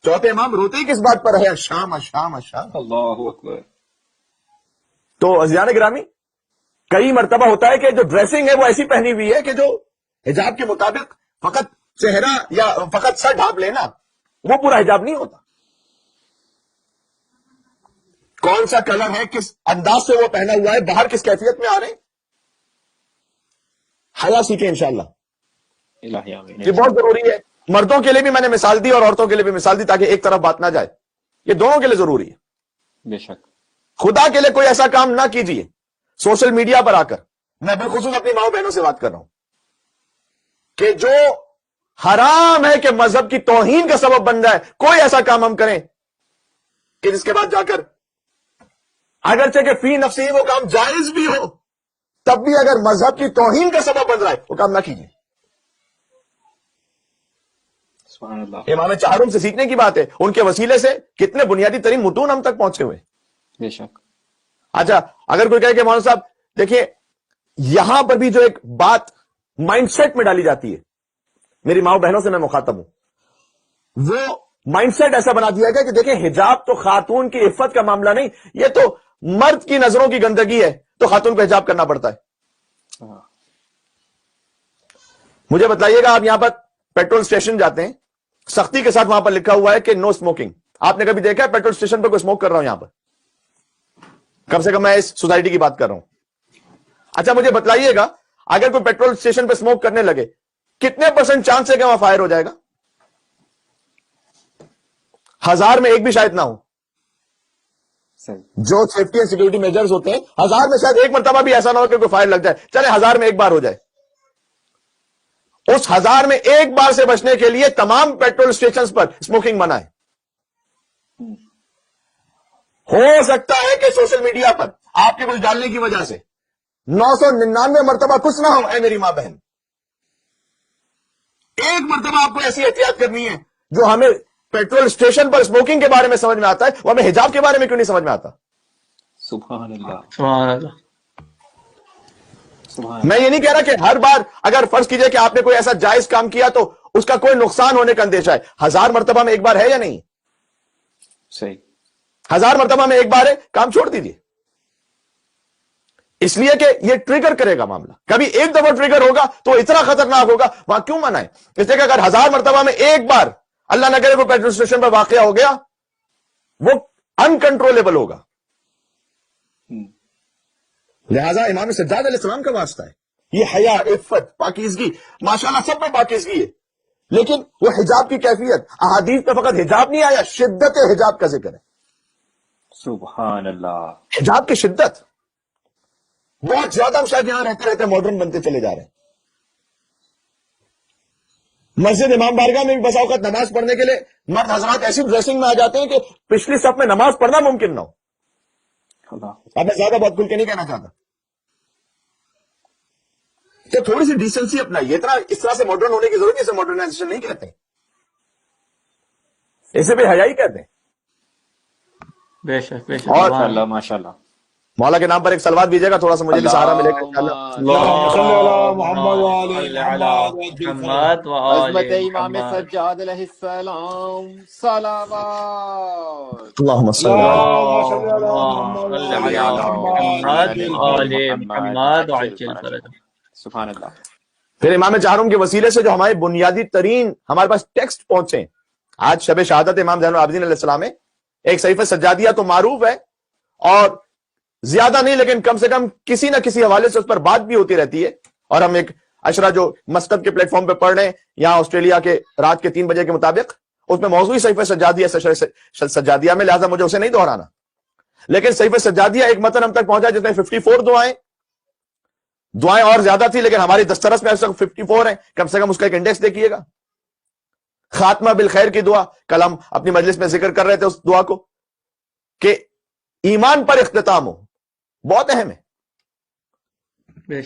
چوتھے امام روتے ہی کس بات پر ہے؟ شام شام شام. اللہ اکبر. تو عزیزان گرامی، کئی مرتبہ ہوتا ہے کہ جو ڈریسنگ ہے وہ ایسی پہنی ہوئی ہے کہ جو حجاب کے مطابق فقط چہرہ یا فقط سر ڈھانپ لینا وہ پورا حجاب نہیں ہوتا. کون سا کلر ہے، کس انداز سے وہ پہنا ہوا ہے، باہر کس کیفیت میں آ رہے ہیں. حیا سیکھیں انشاءاللہ، الہی آمین. یہ بہت ضروری ہے. مردوں کے لیے بھی میں نے مثال دی اور عورتوں کے لیے بھی مثال دی تاکہ ایک طرف بات نہ جائے. یہ دونوں کے لیے ضروری ہے. بے شک. خدا کے لیے کوئی ایسا کام نہ کیجیے سوشل میڈیا پر آ کر، میں بالخصوص اپنی ماؤں بہنوں سے بات کر رہا ہوں، کہ جو حرام ہے کہ مذہب کی توہین کا سبب بن جائے. کوئی ایسا کام ہم کریں کہ جس کے بعد جا کر اگرچہ کہ فی نفسی وہ کام جائز بھی ہو، تب بھی اگر مذہب کی توہین کا سبب بن رہا ہے وہ کام نہ کیجیے. سبحان اللہ. امام چہارم سے سیکھنے کی بات ہے. ان کے وسیلے سے کتنے بنیادی ترین متون ہم تک پہنچے ہوئے. بے شک. اچھا اگر کوئی کہے کہ مولانا صاحب دیکھیے یہاں پر بھی جو ایک بات مائنڈ سیٹ میں ڈالی جاتی ہے، میری ماؤں بہنوں سے میں مخاطب ہوں، وہ مائنڈ سیٹ ایسا بنا دیا گیا کہ دیکھیں حجاب تو خاتون کی عفت کا معاملہ نہیں، یہ تو مرد کی نظروں کی گندگی ہے تو خاتون کو حجاب کرنا پڑتا ہے. مجھے بتلائیے گا، آپ یہاں پر پیٹرول اسٹیشن جاتے ہیں، سختی کے ساتھ وہاں پر لکھا ہوا ہے کہ نو اسموکنگ. آپ نے کبھی دیکھا ہے پیٹرول اسٹیشن پر کوئی اسموک کر رہا ہوں یہاں پر؟ کم سے کم میں اس سوسائٹی کی بات کر رہا ہوں. اچھا مجھے بتلائیے گا، اگر کوئی پیٹرول اسٹیشن پہ اسموک کرنے لگے کتنے % چانس ہے کہ وہاں فائر ہو جائے گا؟ 1000 میں ایک بھی شاید نہ ہو. جو سیفٹی اینڈ سیکورٹی میجرز ہوتے ہیں 1000 میں شاید ایک مرتبہ بھی ایسا نہ ہو کہ کوئی فائر لگ جائے. چلے 1000 میں ایک بار ہو جائے. اس 1000 میں ایک بار سے بچنے کے لیے تمام پیٹرول اسٹیشن پر اسموکنگ منع ہے. ہو سکتا ہے کہ سوشل میڈیا پر آپ کے کچھ ڈالنے کی وجہ سے 999 مرتبہ کچھ نہ ہو. اے میری ماں بہن، ایک مرتبہ آپ کو ایسی احتیاط کرنی ہے. جو ہمیں پیٹرول اسٹیشن پر اسموکنگ کے بارے میں سمجھ میں آتا ہے وہ ہمیں حجاب کے بارے میں کیوں نہیں سمجھ میں آتا؟ سبحان اللہ. سبحان اللہ. سبحان میں یہ نہیں کہہ رہا کہ ہر بار اگر فرض کیجئے کہ آپ نے کوئی ایسا جائز کام کیا تو اس کا کوئی نقصان ہونے کا اندیشہ ہے. 1000 مرتبہ میں ایک بار ہے یا نہیں؟ صحیح. 1000 مرتبہ میں ایک بار ہے، کام چھوڑ دیجیے. اس لیے کہ یہ ٹریگر کرے گا معاملہ. کبھی ایک دفعہ ٹریگر ہوگا تو اتنا خطرناک ہوگا، وہاں کیوں منع ہے؟ اس لیے کہ اگر 1000 مرتبہ میں ایک بار اللہ نہ کرے وہ پیٹرول اسٹیشن پر واقعہ ہو گیا، وہ انکنٹرولیبل ہوگا. لہذا امام سجاد علیہ السلام کا واسطہ ہے. یہ حیا، عفت، پاکیزگی ماشاءاللہ سب میں پاکیزگی ہے، لیکن وہ حجاب کی کیفیت. احادیث میں فقط حجاب نہیں آیا، شدت حجاب کا ذکر ہے. سبحان اللہ. حجاب کی شدت بہت زیادہ. ہم شاید یہاں رہتے رہتے ماڈرن بنتے چلے جا رہے ہیں. مسجد امام بارگاہ میں بھی بسا اوقات نماز پڑھنے کے لیے مرد حضرات ایسی ڈریسنگ میں آ جاتے ہیں کہ پچھلی صف میں نماز پڑھنا ممکن نہ ہو. اب میں زیادہ بہت کھل کے نہیں کہنا چاہتا کہ تھوڑی سی ڈیسنسی اپنائیے. اتنا اس طرح سے ماڈرن ہونے کی ضرورت ہے. اسے ماڈرنائزیشن نہیں کہتے، اسے بھی حیائی کہتے ہیں. بے شک بے شک. اور ماشاء اللہ ماشاء اللہ. مولا کے نام پر ایک سلوات دیجیے گا، تھوڑا سا مجھے بھی سہارا ملے گا انشاءاللہ. اللهم صل على محمد وعلى محمد عظمت وآل امام محمد. سجاد علیہ السلام. صلوات. اللهم صل علی اللهم صل على محمد صل وعلى على محمد وآل محمد وعجل فرجهم. سبحان اللہ. پھر امام چہارم کے وسیلے سے جو ہمارے بنیادی ترین ہمارے پاس ٹیکسٹ پہنچے. آج شب شہادت امام زین العابدین علیہ السلام ہے. ایک صحیفہ سجادیہ تو معروف ہے اور زیادہ نہیں لیکن کم سے کم کسی نہ کسی حوالے سے اس پر بات بھی ہوتی رہتی ہے. اور ہم ایک اشرا جو مسکت کے پلیٹ فارم پہ پڑھ رہے ہیں یہاں آسٹریلیا کے رات کے 3 بجے کے مطابق، اس میں موضوعی صحیفہ سجادیہ سجادیہ میں، لہذا مجھے اسے نہیں دہرانا. لیکن صحیفہ سجادیہ ایک متن ہم تک پہنچا جس میں 54 دعائیں اور زیادہ تھی لیکن ہماری دسترس میں 54 ہیں. کم سے کم اس کا ایک انڈیکس دیکھیے گا. خاتمہ بالخیر کی دعا، کل ہم اپنی مجلس میں ذکر کر رہے تھے اس دعا کو کہ ایمان پر اختتام ہو، بہت اہم ہے.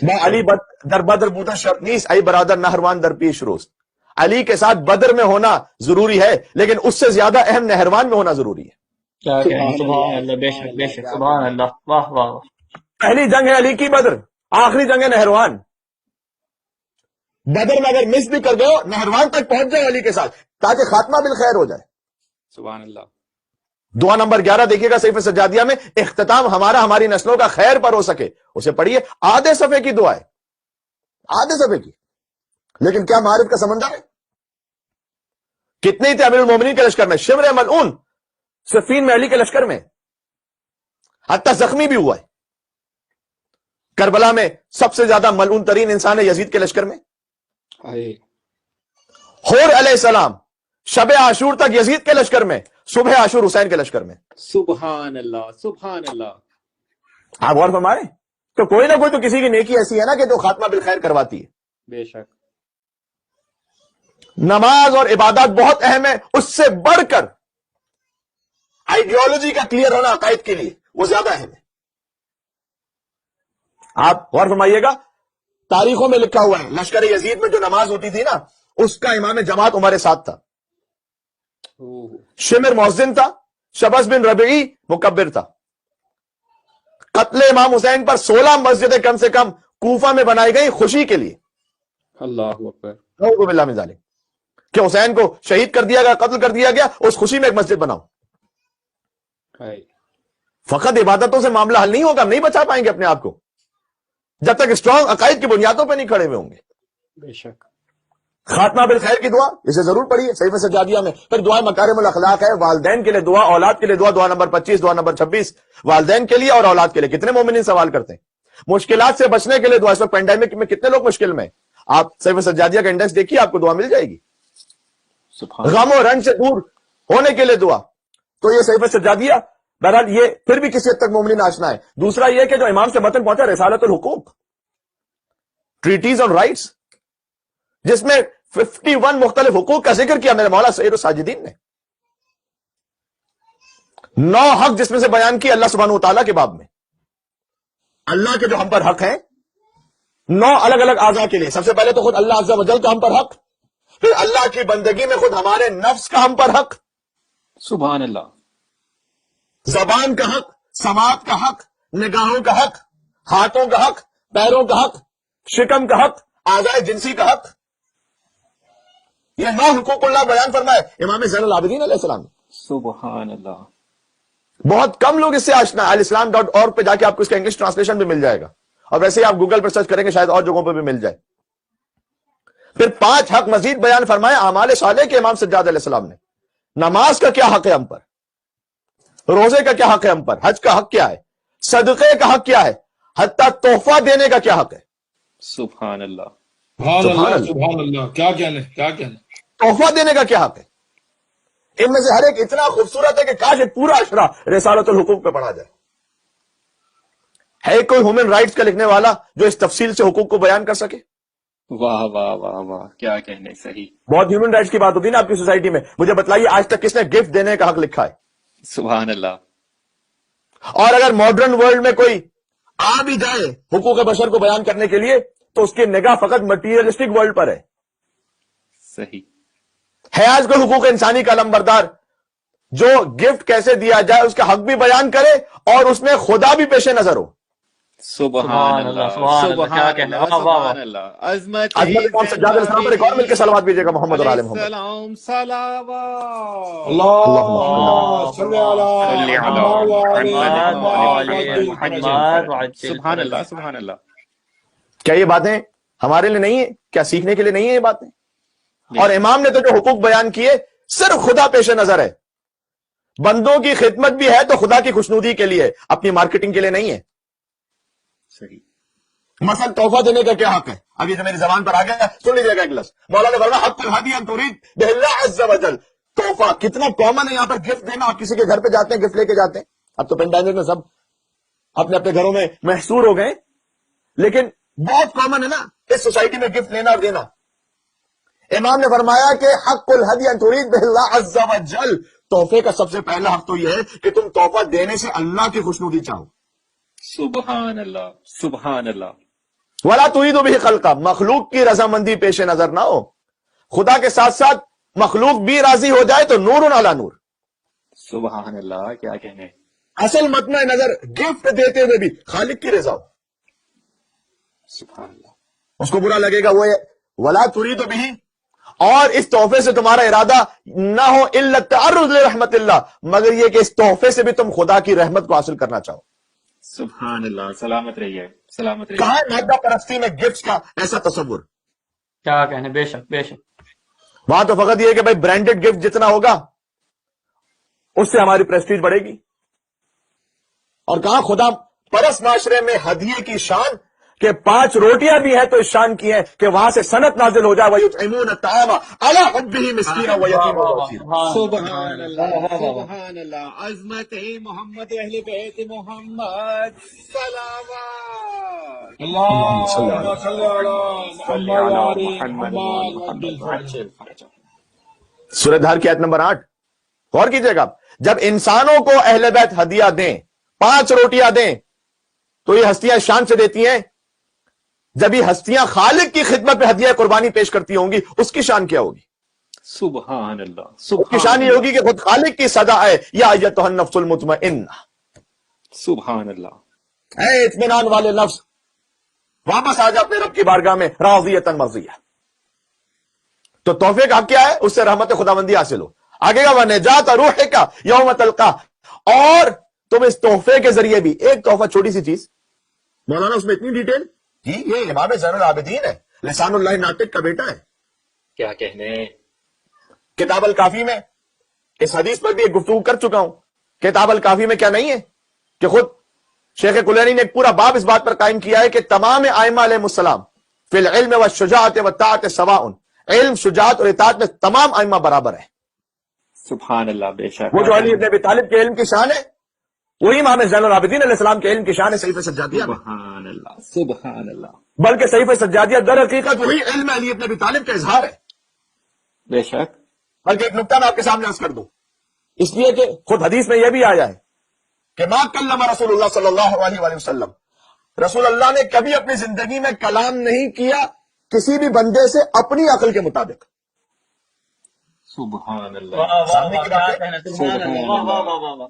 میں علی در بدر بوتا شرط نیس، ای برادر نہروان در پیش روز. علی کے ساتھ بدر میں ہونا ضروری ہے لیکن اس سے زیادہ اہم نہروان میں ہونا ضروری ہے. کیا کہیں. سبحان اللہ. بے شک بے شک. سبحان اللہ. واہ واہ واہ. پہلی جنگ ہے علی کی بدر، آخری جنگ ہے نہروان. بدر میں اگر مس بھی کر گئے نہروان تک پہنچ جائے علی کے ساتھ تاکہ خاتمہ بالخیر ہو جائے. سبحان اللہ. دعا نمبر 11 دیکھیے گا صحیفہ سجادیہ میں، اختتام ہماری نسلوں کا خیر پر ہو سکے. اسے پڑھیے، آدھے صفحے کی دعا ہے، آدھے صفحے کی. لیکن کیا معارف کا سمندر ہے؟ کتنے ہی تھے امیر المومنین کے لشکر میں، شمر ملعون صفین میں علی کے لشکر میں، حتی زخمی بھی ہوا ہے۔ کربلا میں سب سے زیادہ ملعون ترین انسان ہے یزید کے لشکر میں۔ حور علیہ السلام شب عاشور تک یزید کے لشکر میں، صبح عاشور حسین کے لشکر میں۔ سبحان اللہ، سبحان اللہ۔ آپ غور فرما رہے ہیں؟ تو کوئی نہ کوئی تو کسی کی نیکی ایسی ہے نا کہ جو خاتمہ بالخیر کرواتی ہے۔ بے شک۔ نماز اور عبادات بہت اہم ہے، اس سے بڑھ کر آئیڈیالوجی کا کلیئر ہونا عقائد کے لیے وہ زیادہ اہم ہے۔ آپ غور فرمائیے گا، تاریخوں میں لکھا ہوا ہے لشکر یزید میں جو نماز ہوتی تھی نا، اس کا امام جماعت عمر سعد تھا، شمر مؤذن تھا، شبس بن ربیعی مکبر تھا۔ قتل امام حسین پر 16 مسجدیں کم سے کم کوفہ میں بنائی گئی خوشی کے لیے۔ اللہ اکبر۔ نعوذ باللہ من ذالک، کہ حسین کو شہید کر دیا گیا، قتل کر دیا گیا، اس خوشی میں ایک مسجد بناؤ۔ فقط عبادتوں سے معاملہ حل نہیں ہوگا، ہم نہیں بچا پائیں گے اپنے آپ کو جب تک اسٹرانگ عقائد کی بنیادوں پہ نہیں کھڑے ہوئے ہوں گے۔ بے شک۔ خاتمہ بالخیر کی دعا اسے ضرور پڑھیے صحیفہ سجادیہ میں۔ پھر دعا مکارم الاخلاق ہے، والدین کے لیے دعا، اولاد کے لیے دعا، دعا نمبر 25، دعا نمبر 26، والدین کے لیے اور اولاد کے لیے۔ کتنے مومنین سوال کرتے ہیں مشکلات سے بچنے کے لیے دعا؟ اس وقت پینڈیمک میں کتنے لوگ مشکل میں، آپ صحیفہ سجادیہ کا انڈیکس دیکھیے، آپ کو دعا مل جائے گی۔ غم و رنج سے دور ہونے کے لیے دعا۔ تو یہ صحیفہ سجادیہ بہرحال یہ پھر بھی کسی حد تک مومنین آشنا ہے۔ دوسرا یہ کہ جو امام سے متن پہنچا رسالت الحقوق، ٹریٹیز آن رائٹس، جس میں 51 مختلف حقوق کا ذکر کیا میرے مولا سید الساجدین نے۔ 9 حق جس میں سے بیان کی اللہ سبحانہ وتعالیٰ کے باب میں، اللہ کے جو ہم پر حق ہیں 9 الگ الگ اعضاء کے لیے۔ سب سے پہلے تو خود اللہ عز و جل کا ہم پر حق، پھر اللہ کی بندگی میں خود ہمارے نفس کا ہم پر حق، سبحان اللہ۔ زبان کا حق، سماعت کا حق، نگاہوں کا حق، ہاتھوں کا حق، پیروں کا حق، شکم کا حق، اعضاء جنسی کا حق۔ یہ 9 حقوق اللہ بیان فرمائے امام زین العابدین علیہ السلام نے۔ سبحان اللہ۔ بہت کم لوگ اس سے آشنا۔ alislam.org پہ جا کے آپ کو اس کا انگلش ٹرانسلیشن بھی مل جائے گا، اور ویسے ہی آپ گوگل پر سرچ کریں گے شاید اور جگہوں پہ بھی مل جائے۔ پھر 5 حق مزید بیان فرمائے اعمال صالح کے امام سجاد علیہ السلام نے۔ نماز کا کیا حق ہے ہم پر، روزے کا کیا حق ہے ہم پر، حج کا حق کیا ہے، صدقے کا حق کیا ہے، حتیٰ تحفہ دینے کا کیا حق ہے۔ سبحان اللہ۔ سبحان اللہ، سبحان اللہ، کیا کہنے، کیا کہنے۔ تحفہ دینے کا کیا حق ہے۔ ان میں سے ہر ایک اتنا خوبصورت ہے کہ کاش ایک پورا اشرا رسالت الحقوق پہ پڑھا جائے۔ ہے کوئی ہیومن رائٹس کا لکھنے والا جو اس تفصیل سے حقوق کو بیان کر سکے؟ واہ واہ واہ واہ، کیا کہنے، صحیح۔ بہت ہیومن رائٹس کی بات ہوتی ہے نا آپ کی سوسائٹی میں۔ مجھے بتلائیے آج تک کس نے گفٹ دینے کا حق لکھا ہے؟ سبحان اللہ۔ اور اگر ماڈرن ورلڈ میں کوئی آ بھی جائے حقوق بشر کو بیان کرنے کے لیے تو اس کی نگاہ فقط مٹیریلسٹک ورلڈ پر ہے۔ صحیح۔ ہے آج کوئی حقوق انسانی کا علمبردار جو گفٹ کیسے دیا جائے اس کا حق بھی بیان کرے اور اس میں خدا بھی پیش نظر ہو؟ سبحان اللہ، سبحان اللہ، سبحان اللہ۔ عظمت امام سجاد علیہ السلام پر ایک اور مل کے صلوات بھیجیے گا محمد اور آل محمد۔ السلام، صلوات۔ اللهم صل صلی علی على محمد۔ سبحان اللہ، سبحان اللہ۔ کیا یہ باتیں ہمارے لیے نہیں ہیں؟ کیا سیکھنے کے لیے نہیں ہیں یہ باتیں؟ اور امام نے تو جو حقوق بیان کیے صرف خدا پیش نظر ہے۔ بندوں کی خدمت بھی ہے تو خدا کی خوشنودی کے لیے، اپنی مارکیٹنگ کے لیے نہیں ہے۔ صحیح۔ مثلا تحفہ دینے کا کیا حق ہے؟ اب یہ جو میری زبان پر آ گیا سن لیجیے گا ایک لفظ۔ مولانا فرمایا حق الہدی ان تريد بالله عز وجل۔ تحفہ کتنا کامن ہے یہاں پر، گفٹ دینا۔ آپ کسی کے گھر پہ جاتے ہیں گفٹ لے کے جاتے ہیں، اب تو پینڈیمک میں سب اپنے اپنے گھروں میں محصور ہو گئے، لیکن بہت کامن ہے نا اس سوسائٹی میں گفٹ لینا اور دینا۔ امام نے فرمایا کہ حق الہدی ان تريد بالله عز وجل، تحفے کا سب سے پہلا حق تو یہ ہے کہ تم تحفہ دینے سے اللہ کی خوشنودی چاہو۔ سبحان اللہ، سبحان اللہ۔ ولا تريد به خلقا، مخلوق کی رضامندی پیش نظر نہ ہو، خدا کے ساتھ ساتھ مخلوق بھی راضی ہو جائے تو نور علی نور۔ سبحان اللہ، کیا کہنے۔ اصل مطمع نظر گفٹ دیتے ہوئے بھی خالق کی رضا ہو۔ سبحان اللہ۔ اس کو برا لگے گا وہ ولا تريد به، اور اس تحفے سے تمہارا ارادہ نہ ہو الا التعرض لرحمت اللہ، مگر یہ کہ اس تحفے سے بھی تم خدا کی رحمت کو حاصل کرنا چاہو۔ سبحان اللہ، سلامت رہیے، سلامت رہیے۔ کہاں ہے مادہ پرستی میں گفٹس کا ایسا تصور؟ کیا کہنے، بے شک بے شک. وہاں تو فقط یہ ہے کہ بھائی برانڈڈ گفٹ جتنا ہوگا اس سے ہماری پریسٹیج بڑھے گی. اور کہاں خدا پرس معاشرے میں ہدیے کی شان کہ 5 روٹیاں بھی ہیں تو اس شان کی ہیں کہ وہاں سے سنت نازل ہو جائے وَيُطْعِمُونَ الطَّعَامَ عَلَىٰ حُبِّهِ مِسْكِينًا وَيَتِيمًا وَأَسِيرًا. سبحان اللہ سبحان اللہ. عظمت محمد اہل بیت محمد صلوات. اللهم صل على صلی محمد علی وعلى محمد محمد وعجل فرجہ. سورہ دھار کی آیت نمبر 8 غور کیجئے گا. جب انسانوں کو اہل بیت ہدیہ دیں، 5 روٹیاں دیں، تو یہ ہستیاں شان سے دیتی ہیں. جب یہ ہستیاں خالق کی خدمت پہ ہدیہ قربانی پیش کرتی ہوں گی، اس کی شان کیا ہوگی؟ سبحان اللہ. اس کی شان یہ ہوگی کہ خود خالق کی صدا ہے یا ایتھا النفس المطمئنہ، سبحان اللہ. اے اطمینان والے نفس، واپس آ جا اپنے رب کی بارگاہ میں راضیۃ مرضیہ. تو تحفے کا حق کیا ہے؟ اس سے رحمت خداوندی حاصل ہو. آگے کا وَنَجَاتَ رُوحِكَ یوم تلقاہ. اور تم اس تحفے کے ذریعے بھی، ایک تحفہ چھوٹی سی چیز، مولانا اس میں اتنی ڈیٹیل جی. یہ امام زین العابدین ہے، لسان اللہ ناطق کا بیٹا ہے. کیا کہنے. کتاب الکافی میں اس حدیث پر بھی ایک گفتگو کر چکا ہوں. کتاب الکافی میں کیا نہیں ہے کہ خود شیخ کلینی نے ایک پورا باب اس بات پر قائم کیا ہے کہ تمام ائمہ علیہ السلام فی العلم والشجاعت والطاعت سواء. علم، شجاعت اور اطاعت میں تمام ائمہ برابر ہیں. سبحان اللہ. بے شک. وہ جو علی ابن ابی طالب کے علم کی شان ہے، وہی امام زین العابدین علیہ السلام کے علم کی شان ہے صحیفہ سجادیہ میں. سبحان اللہ. سبحان اللہ. بلکہ صحیفہ سجادیہ در حقیقت وہی علم علی ابن ابی طالب کا اظہار ہے. بے شک. بلکہ ایک نکتہ میں آپ کے سامنے عرض کر دوں، اس لیے کہ خود حدیث میں یہ بھی آیا ہے کہ ما کلم رسول اللہ صلی اللہ علیہ وآلہ وسلم، رسول اللہ نے کبھی اپنی زندگی میں کلام نہیں کیا کسی بھی بندے سے اپنی عقل کے مطابق. سبحان اللہ. سامنے کی بات ہے،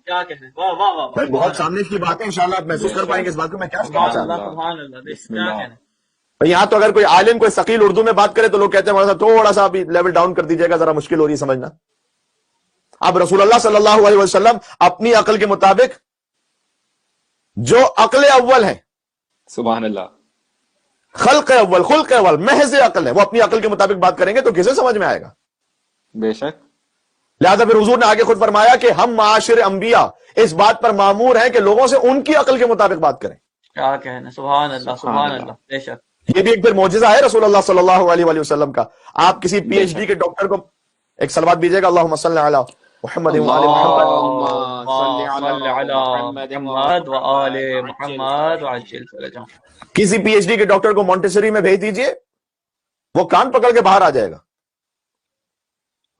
کیا کہنے. واہ واہ واہ. بھائی بہت سامنے کی بات ہے، انشاءاللہ آپ محسوس کر پائیں گے اس بات کو میں کیا کہنا چاہتا ہوں. سبحان اللہ. بسم کیا اللہ. کہنے. یہاں تو اگر کوئی عالم کوئی ثقیل اردو میں بات کرے تو لوگ کہتے ہیں مولانا تھوڑا سا ابھی لیول ڈاؤن کر دیجیے گا، ذرا مشکل ہو رہی ہے سمجھنا. اب رسول اللہ صلی اللہ علیہ وسلم اپنی عقل کے مطابق، جو عقل اول ہے، سبحان اللہ. خلق اول، خلق اول، محض عقل ہے، وہ اپنی عقل کے مطابق بات کریں گے تو کسے سمجھ میں آئے گا؟ بے شک. لہذا پھر حضور نے آگے خود فرمایا کہ ہم معاشر انبیاء اس بات پر مامور ہیں کہ لوگوں سے ان کی عقل کے مطابق بات کریں. کیا کہنے. سبحان اللہ. سبحان اللہ. بے شک. یہ بھی ایک پھر معجزہ ہے رسول اللہ صلی اللہ علیہ وآلہ وسلم کا. آپ کسی پی ایچ ڈی کے ڈاکٹر کو ایک صلوات دیجیے گا، اللہم صلی علی محمد وعلی محمد. صلی علی محمد وآل محمد وعجل فرجہ. کسی پی ایچ ڈی کے ڈاکٹر کو مونٹیسری میں بھیج دیجئے، وہ کان پکڑ کے باہر آ جائے گا.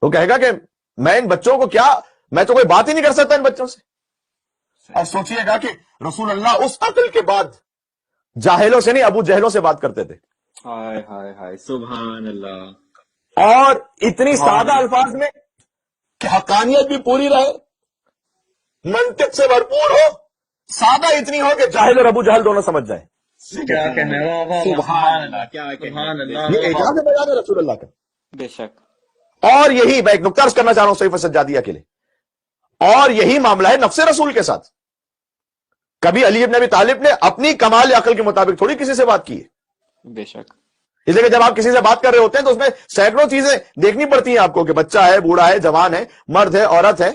وہ کہے گا کہ میں ان بچوں کو کیا، میں تو کوئی بات ہی نہیں کر سکتا ان بچوں سے. اب سوچئے گا کہ رسول اللہ اس عقل کے بعد جاہلوں سے نہیں، ابو جہلوں سے بات کرتے تھے. ہائے ہائے ہائے. سبحان اللہ. اور اتنی سادہ الفاظ میں کہ حقانیت بھی پوری رہے، منطق سے بھرپور ہو، سادہ اتنی ہو کہ جاہل اور ابو جہل دونوں سمجھ جائیں. کیا کہنے. سبحان اللہ. کیا سبحان کہنے. اللہ. یہ اعجاز بیان ہے رسول اللہ کا. بے شک. اور یہی میں ایک نکتہ عرض کرنا چاہ رہا ہوں صحیفہ سجادیہ کے لیے، اور یہی معاملہ ہے نفس رسول کے ساتھ. کبھی علی ابن ابی طالب نے اپنی کمال عقل کے مطابق تھوڑی کسی سے بات کی ہے. بے شک. اس لیے کہ جب آپ کسی سے بات کر رہے ہوتے ہیں تو اس میں سینکڑوں چیزیں دیکھنی پڑتی ہیں آپ کو، کہ بچہ ہے، بوڑھا ہے، جوان ہے، مرد ہے، عورت ہے،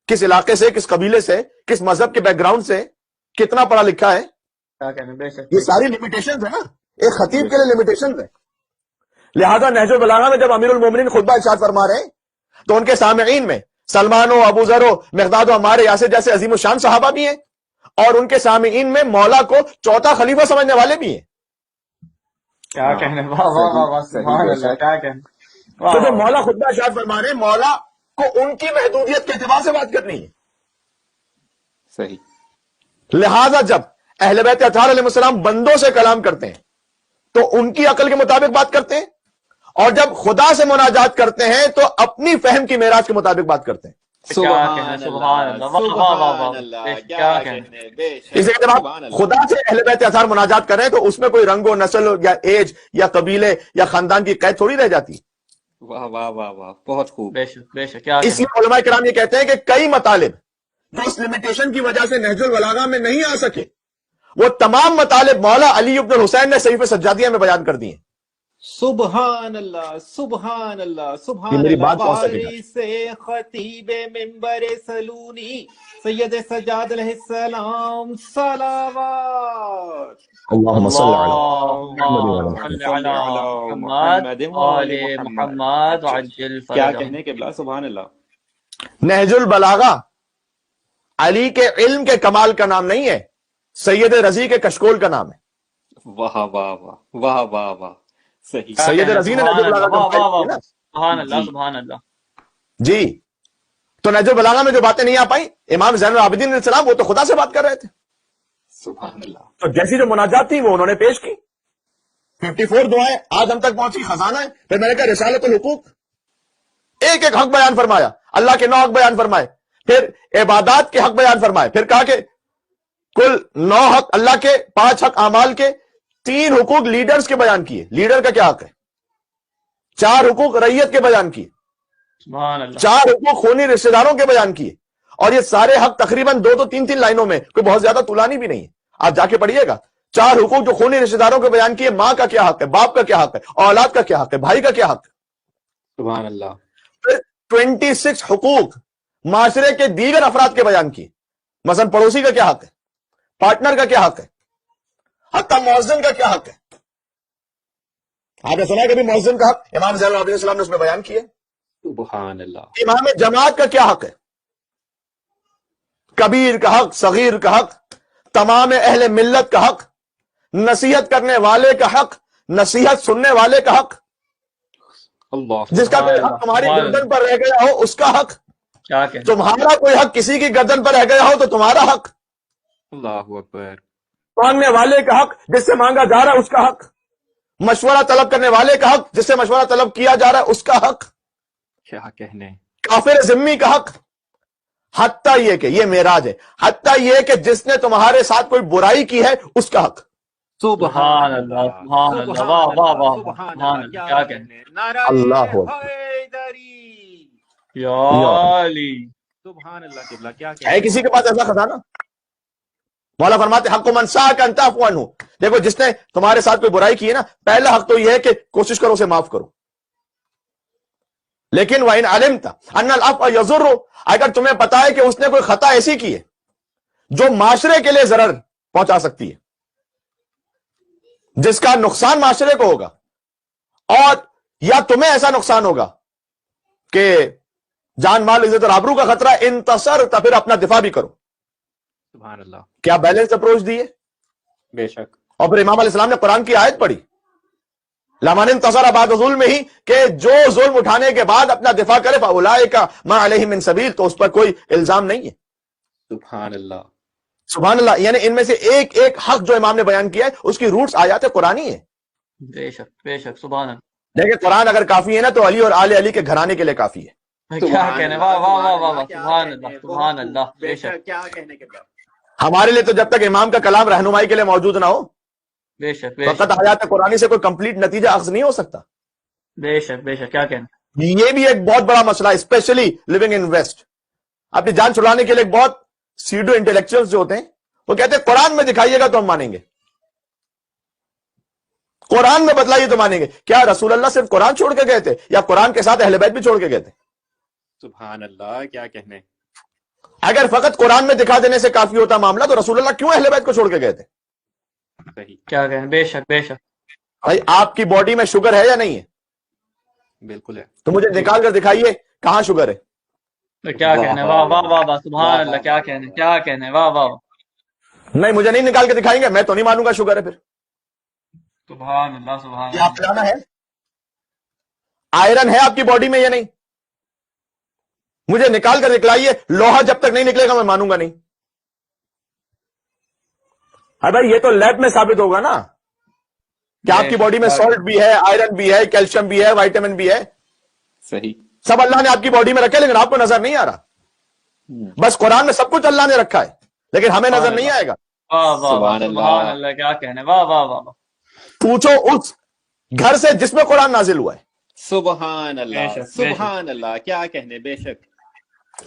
کس علاقے سے، کس قبیلے سے، کس مذہب کے بیک گراؤنڈ سے، کتنا پڑھا لکھا ہے. کیا کہنے. بے شک. یہ ساری لمیٹیشنز ہیں نا، ایک خطیب کے لیے لمیٹیشنز ہیں. لہذا نہج البلاغہ میں جب امیر المومنین خطبہ ارشاد فرما رہے ہیں تو ان کے سامعین میں سلمان و ابو ذر و مقداد و عمار یاسر جیسے عظیم الشان صحابہ بھی ہیں، اور ان کے سامعین میں مولا کو چوتھا خلیفہ سمجھنے والے بھی ہیں. کیا کہنے. واہ واہ واہ واہ. سبحان اللہ. کیا کہنے. تو جو مولا خطبہ ارشاد فرما رہے ہیں، مولا کو ان کی محدودیت کے اعتبار سے بات کرنی ہے. صحیح. لہذا جب اہل بیت اطہار علیہ السلام بندوں سے کلام کرتے ہیں تو ان کی عقل کے مطابق بات کرتے ہیں، اور جب خدا سے مناجات کرتے ہیں تو اپنی فہم کی معراج کے مطابق بات کرتے ہیں. سبحان اللہ. سبحان اللہ. کیا کہنے. بے شک. اس لیے جب آپ خدا سے اہل بیت اطہار مناجات کر رہے ہیں تو اس میں کوئی رنگ و نسل یا ایج یا قبیلے یا خاندان کی قید تھوڑی رہ جاتی. واہ واہ واہ واہ. بہت خوب. بے شک. بے شک. کیا اس لیے علماء کرام یہ کہتے ہیں کہ کئی مطالب جو اس لمیٹیشن کی وجہ سے نہج البلاغہ میں نہیں آ سکے، وہ تمام مطالب مولا علی ابن الحسین نے صحیفہ سجادیہ میں بیان کر دیے. سبحان اللہ سبحان اللہ یہ سبحان میری اللہ. بات کون سا کہا؟ وارث خطیب منبر سلونی سید سجاد علیہ السلام صلوات. اللہم صل علی اللهم صل على محمد وآل محمد وعجل کیا فرجهم. کہنے کے بلا. سبحان اللہ. نہج البلاغہ علی کے علم کے کمال کا نام نہیں ہے، سید رضی کے کشکول کا نام ہے. واہ واہ واہ واہ واہ واہ. صحیح. سید رضی نے نہج البلاغہ واہ واہ کمپائل کی نا. سبحان اللہ جی. سبحان اللہ. جی تو نہج البلاغہ میں جو باتیں نہیں آ پائیں، امام زین العابدین علیہ السلام وہ تو خدا سے بات کر رہے تھے. سبحان اللہ. تو جیسی جو مناجات تھی وہ انہوں نے پیش کی. 54 دعائیں آج ہم تک پہنچی، خزانہ ہے. پھر میں نے کہا رسالت الحقوق، ایک ایک حق بیان فرمایا، اللہ کے 9 حق بیان فرمائے، پھر عبادات کے حق بیان فرمائے، پھر کہا کہ کل 9 حق اللہ کے، 5 حق اعمال کے، 3 حقوق لیڈرز کے بیان کیے، لیڈر کا کیا حق ہے، 4 حقوق ریت کے بیان کیے، سبحان اللہ. 4 حقوق خونی رشتہ داروں کے بیان کیے. اور یہ سارے حق تقریباً 2 تو 3 لائنوں میں، کوئی بہت زیادہ طولانی بھی نہیں ہے، آپ جا کے پڑھیے گا. 4 حقوق جو خونی رشتہ داروں کے بیان کیے، ماں کا کیا حق ہے، باپ کا کیا حق ہے، اولاد کا کیا حق ہے، بھائی کا کیا حق ہے. سبحان اللہ. پھر 26 حقوق معاشرے کے دیگر افراد کے بیان کیے، مثلا پڑوسی کا کیا حق ہے، پارٹنر کا کیا حق ہے، حتی مؤذن کا کیا حق ہے. آپ نے سنا ہے کبھی مؤذن کا حق؟ امام زین العابدین علیہ السلام نے اس میں بیان کیے. سبحان اللہ. امام جماعت کا کیا حق ہے، کبیر کا حق، صغیر کا حق، تمام اہل ملت کا حق، نصیحت کرنے والے کا حق، نصیحت سننے والے کا حق، اللہ. جس کا کوئی حق تمہاری گردن پر رہ گیا ہو اس کا حق، کیا کہنا. تمہارا کوئی حق کسی کی گردن پر رہ گیا ہو تو تمہارا حق، اللہ اکبر. مانگنے والے کا حق، جس سے مانگا جا رہا ہے اس کا حق، مشورہ طلب کرنے والے کا حق، جس سے مشورہ طلب کیا جا رہا ہے اس کا حق، کیا کہنے. کافر ذمی کا حق، حتیٰ یہ کہ یہ معراج ہے، حتیٰ یہ کہ جس نے تمہارے ساتھ کوئی برائی کی ہے اس کا حق. سبحان اللہ سبحان اللہ. واہ واہ واہ سبحان اللہ. کیا کہنے. اللہ حیدری. یا علی. سبحان اللہ. قبلہ کیا ہے کہنے. کسی کے پاس ایسا خزانہ؟ مولا فرماتے حق من ساک ان تعفو عنہ. دیکھو جس نے تمہارے ساتھ کوئی برائی کی ہے نا، پہلا حق تو یہ ہے کہ کوشش کرو اسے معاف کرو. لیکن وَإِنْ عَلِمْتَ أَنَّ الْعَفْوَ يَضُرُّ، اگر تمہیں پتا ہے کہ اس نے کوئی خطا ایسی کی ہے جو معاشرے کے لیے ضرر پہنچا سکتی ہے، جس کا نقصان معاشرے کو ہوگا، اور یا تمہیں ایسا نقصان ہوگا کہ جان مال عزت اور آبرو کا خطرہ، انتصرت، پھر اپنا دفاع بھی کرو. سبحان اللہ. کیا بیلنس اپروچ دی ہے. بے شک. اور پھر امام علیہ السلام نے قرآن کی آیت پڑھی، لمن انتصر بعد ظلم ہی، کہ جو ظلم اٹھانے کے بعد اپنا دفاع کرے فاولئک ما علیہم من سبیل، تو اس پر کوئی الزام نہیں ہے. سبحان اللہ. سبحان اللہ. یعنی ان میں سے ایک ایک حق جو امام نے بیان کیا ہے اس کی روٹس آیات قرآنی ہے. بے شک بے شک. سبحان اللہ. دیکھیں قرآن اگر کافی ہے نا تو علی اور آل علی کے گھرانے کے لیے کافی ہے. کیا کہنے. واہ واہ واہ واہ. سبحان اللہ سبحان اللہ. بے شک کیا کہنے کے بعد. ہمارے لیے تو جب تک امام کا کلام رہنمائی کے لیے موجود نہ ہو، بے شک بے فقط شک حیات قرآنی سے کوئی کمپلیٹ نتیجہ اخذ نہیں ہو سکتا. بے شک بے شک. کیا کہنا. یہ بھی ایک بہت بڑا مسئلہ ہے، اسپیشلی لیونگ ان ویسٹ. اپنی جان چھڑانے کے لیے ایک بہت سیڈو انٹلیکچوئلز جو ہوتے ہیں وہ کہتے ہیں قرآن میں دکھائیے گا تو ہم مانیں گے، قرآن میں بتلائیے تو مانیں گے. کیا رسول اللہ صرف قرآن چھوڑ کے گئے تھے یا قرآن کے ساتھ اہل بیت بھی چھوڑ کے گئے تھے؟ سبحان اللہ. کیا کہنے. اگر فقط قرآن میں دکھا دینے سے کافی ہوتا معاملہ تو رسول اللہ کیوں اہل بیت کو چھوڑ کے گئے تھے؟ صحیح. کیا کہنا. بے شک بے شک. بھائی آپ کی باڈی میں شوگر ہے یا نہیں ہے؟ بالکل ہے. تو مجھے نکال کر دکھائیے کہاں شوگر ہے. تو کیا کہنے. واہ واہ واہ واہ. سبحان اللہ. کیا کہنے. کیا کہنے. واہ واہ. نہیں مجھے نہیں نکال کے دکھائیں گے میں تو نہیں مانوں گا شوگر ہے. پھر سبحان اللہ سبحان کیا آپ پلانا ہے؟ آئرن ہے آپ کی باڈی میں یا نہیں؟ مجھے نکال کر دکھلائیے. لوہا جب تک نہیں نکلے گا میں مانوں گا نہیں. ارے بھائی یہ تو لیب میں ثابت ہوگا نا کہ آپ کی باڈی میں سالٹ بھی ہے، آئرن بھی ہے، کیلشیم بھی ہے، وائٹامن بھی ہے. صحیح. سب اللہ نے آپ کی باڈی میں رکھے لیکن آپ کو نظر نہیں آ رہا. بس قرآن میں سب کچھ اللہ نے رکھا ہے لیکن ہمیں نظر نہیں آئے گا. واہ واہ. سبحان اللہ. سبحان اللہ. کیا کہنے. واہ واہ واہ. پوچھو اس گھر سے جس میں قرآن نازل ہوا ہے. سبحان اللہ. بے شک، بے شک. سبحان اللہ. کیا کہنے. بے شک.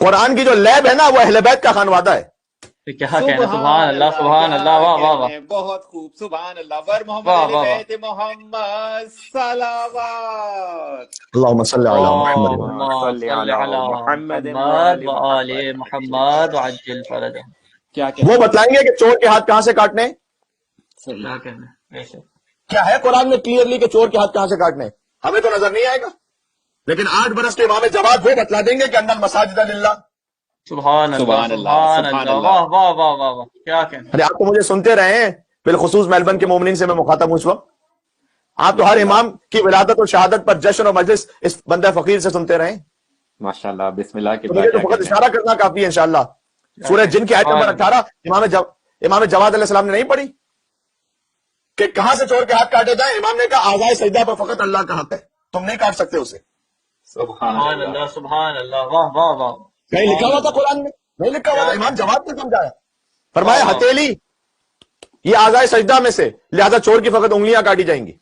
قرآن کی جو لیب ہے نا وہ اہل بیت کا خانوادہ ہے. کیا کہنا، سبحان اللہ سبحان اللہ، واہ واہ واہ، بہت خوب، سبحان اللہ، بر محمد واہ اہل واہ واہ، بیت محمد صلوات، اللهم صل على محمد اللهم صل علی محمد وآل محمد وعجل فرجہ. کیا وہ کہنا بتلائیں گے کہ چور کے ہاتھ کہاں سے کاٹنے ہیں؟ کیا کہنا، بے شک. کیا ہے قرآن میں کلیئرلی کہ چور کے ہاتھ کہاں سے کاٹنے ہیں؟ ہمیں تو نظر نہیں آئے گا، لیکن 8 برس کے امام جواد وہ بتلا دیں گے کہ ان المساجد للہ. سبحان اللہ سبحان اللہ، سبحان سبحان اللہ، اللہ. واہ واہ واہ واہ واہ، کیا کہنا. ارے آپ تو مجھے سنتے رہے ہیں، بالخصوص میلبرن کے مومنین سے میں مخاطب ہوں اس وقت. آپ تو ہر امام کی ولادت اور شہادت پر جشن اور مجلس اس بندہ فقیر سے سنتے رہے ہیں. ماشاء اللہ، بسم اللہ کے تو بعد مجھے تو کیا فقط کہتے ہیں؟ اشارہ کرنا کافی ہے انشاءاللہ. سورہ جن کی آیت نمبر 18 امام جواد علیہ السلام نے نہیں پڑھی کہ کہاں سے چور کے ہاتھ کاٹے جائیں؟ امام نے کہا آزائے سجدہ پر فقط اللہ کا حق ہے، تم نہیں کاٹ سکتے اسے. سبحان سبحان اللہ. اللہ سبحان اللہ، واہ واہ واہ، کہیں لکھا ہوا تھا قرآن میں؟ نہیں لکھا ہوا تھا. امام جواد نے سمجھایا، فرمایا ہتھیلی یہ آزائے سجدہ میں سے، لہذا چور کی فقط انگلیاں کاٹی جائیں گی.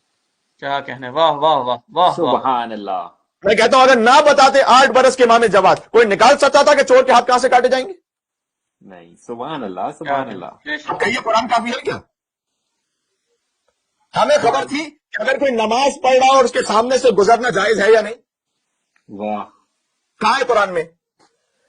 کیا کہنے، واہ واہ واہ واہ واہ. سبحان اللہ. میں کہتا ہوں اگر نہ بتاتے 8 برس کے امام جواد، کوئی نکال سکتا تھا کہ چور کے ہاتھ کہاں سے کاٹے جائیں گے؟ نہیں، سبحان اللہ سبحان اللہ. بے شک. اب کہیے قرآن کافی ہے کیا؟ ہمیں خبر تھی کہ اگر کوئی نماز پڑھ رہا اور اس کے سامنے سے گزرنا جائز ہے یا نہیں. واہ. کہاں ہے قرآن میں؟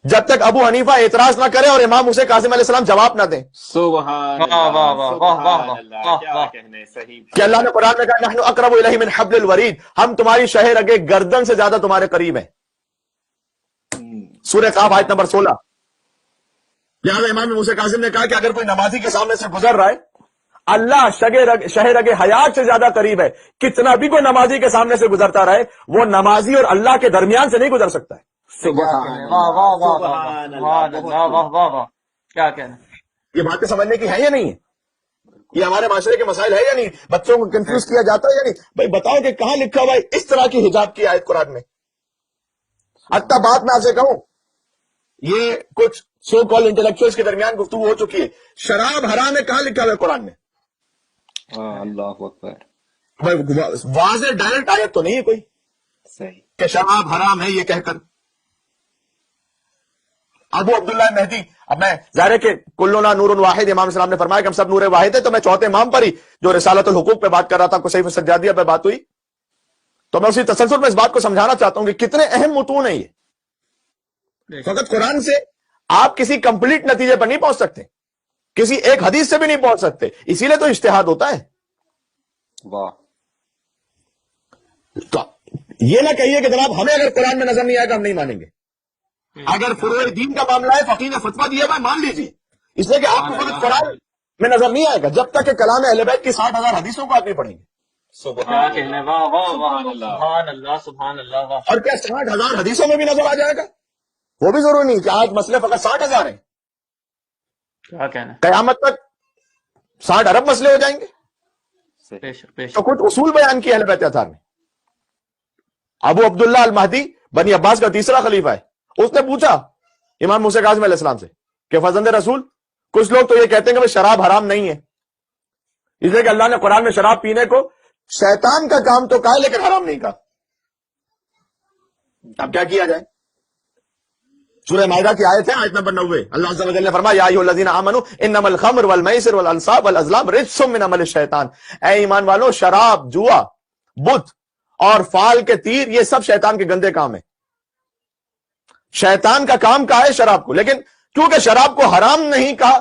جب تک ابو حنیفہ اعتراض نہ کرے اور امام موسیٰ کاظم علیہ السلام جواب نہ دیں سبحان واہ اللہ واہ واہ واہ سبحان واہ اللہ. واہ کیا واہ. کہنے، صحیح. کہ اللہ نے قرآن میں کہا نحن اقرب الیہ من حبل الورید، ہم تمہاری شہ رگے گردن سے زیادہ تمہارے قریب ہیں. سورہ قاف آیت نمبر 16. لہٰذا امام موسیٰ کاظم نے کہا کہ اگر کوئی نمازی کے سامنے سے گزر رہا ہے، اللہ شہ رگے حیات سے زیادہ قریب ہے. کتنا بھی کوئی نمازی کے سامنے سے گزرتا رہے، وہ نمازی اور اللہ کے درمیان سے نہیں گزر سکتا ہے. سبحان واہ واہ واہ واہ، سبحان سبحان اللہ. اللہ، واہ واہ واہ، کیا کہنا. یہ باتیں سمجھنے کی ہے یا نہیں ہے؟ یہ ہمارے معاشرے کے مسائل ہے یا نہیں؟ بچوں کو کنفیوز کیا جاتا ہے یا نہیں؟ بھائی بتاؤ کہ کہاں لکھا ہوا ہے اس طرح کی حجاب کی آیت قرآن میں؟ حتیٰ بات میں آپ سے کہوں، یہ کچھ سو کال انٹلیکچوئلز کے درمیان گفتگو ہو چکی ہے، شراب حرام ہے، کہاں لکھا ہوا ہے قرآن میں؟ اللہ اکبر. بھائی واضح ڈائریکٹ آیت تو نہیں ہے کوئی صحیح. کہ شراب حرام ہے یہ کہہ کر. ابو عبداللہ مہدی، اب میں ظاہر ہے کہ کلنا نور واحد، امام اسلام نے فرمایا کہ ہم سب نور واحد ہیں، تو میں چوتھے امام پر ہی جو رسالت الحقوق پہ بات کر رہا تھا، کسیف السجادیہ پہ بات ہوئی، تو میں اسی تسلسل میں اس بات کو سمجھانا چاہتا ہوں کہ کتنے اہم متون ہیں یہ. فقط قرآن سے آپ کسی کمپلیٹ نتیجے پر نہیں پہنچ سکتے، کسی ایک حدیث سے بھی نہیں پہنچ سکتے، اسی لیے تو اجتہاد ہوتا ہے. واہ. تو یہ نہ کہیے کہ جناب ہمیں اگر قرآن میں نظر نہیں آئے گا ہم نہیں مانیں گے. اگر فروع دین کا معاملہ ہے، فقیر نے فتویٰ دیا ہے، مان لیجیے، اس لیے کہ آپ کو خود قرآن میں نظر نہیں آئے گا جب تک کہ کلام اہل بیت کی 60,000 حدیثوں کو آپ نہیں پڑھیں گے. کیا سبحان کہنے، اللہ. واہ واہ واہ، سبحان اللہ. سبحان اللہ سبحان اللہ، واہ. اور کیا 60,000 حدیثوں میں بھی نظر آ جائے گا؟ وہ بھی ضروری نہیں کہ آج مسئلے فقط 60,000 ہیں، کیا کہنا. قیامت تک 60 ارب مسئلے ہو جائیں گے. بے شک بے تو شک. کچھ اصول بیان کیے اہل بیت اطہار نے. ابو عبداللہ المہدی بنی عباس کا تیسرا خلیفہ ہے، اس نے پوچھا امام موسیٰ کاظم علیہ السلام سے کہ فرزند رسول، کچھ لوگ تو یہ کہتے ہیں کہ شراب حرام نہیں ہے، اس لیے کہ اللہ نے قرآن میں شراب پینے کو شیطان کا کام تو کہا ہے لیکن حرام نہیں کہا. اب کیا کیا جائے؟ سورہ مائدہ کی آیت ہے، آیت نمبر 90. اللہ عز و جل نے فرمایا یا ایھا الذین آمنوا انما الخمر والمیسر والانصاب والازلام رجس من عمل الشیطان، اے ایمان والو، شراب، جوا، بت اور فال کے تیر یہ سب شیطان کے گندے کام ہیں. شیطان کا کام کہا ہے شراب کو، لیکن کیونکہ شراب کو حرام نہیں کہا،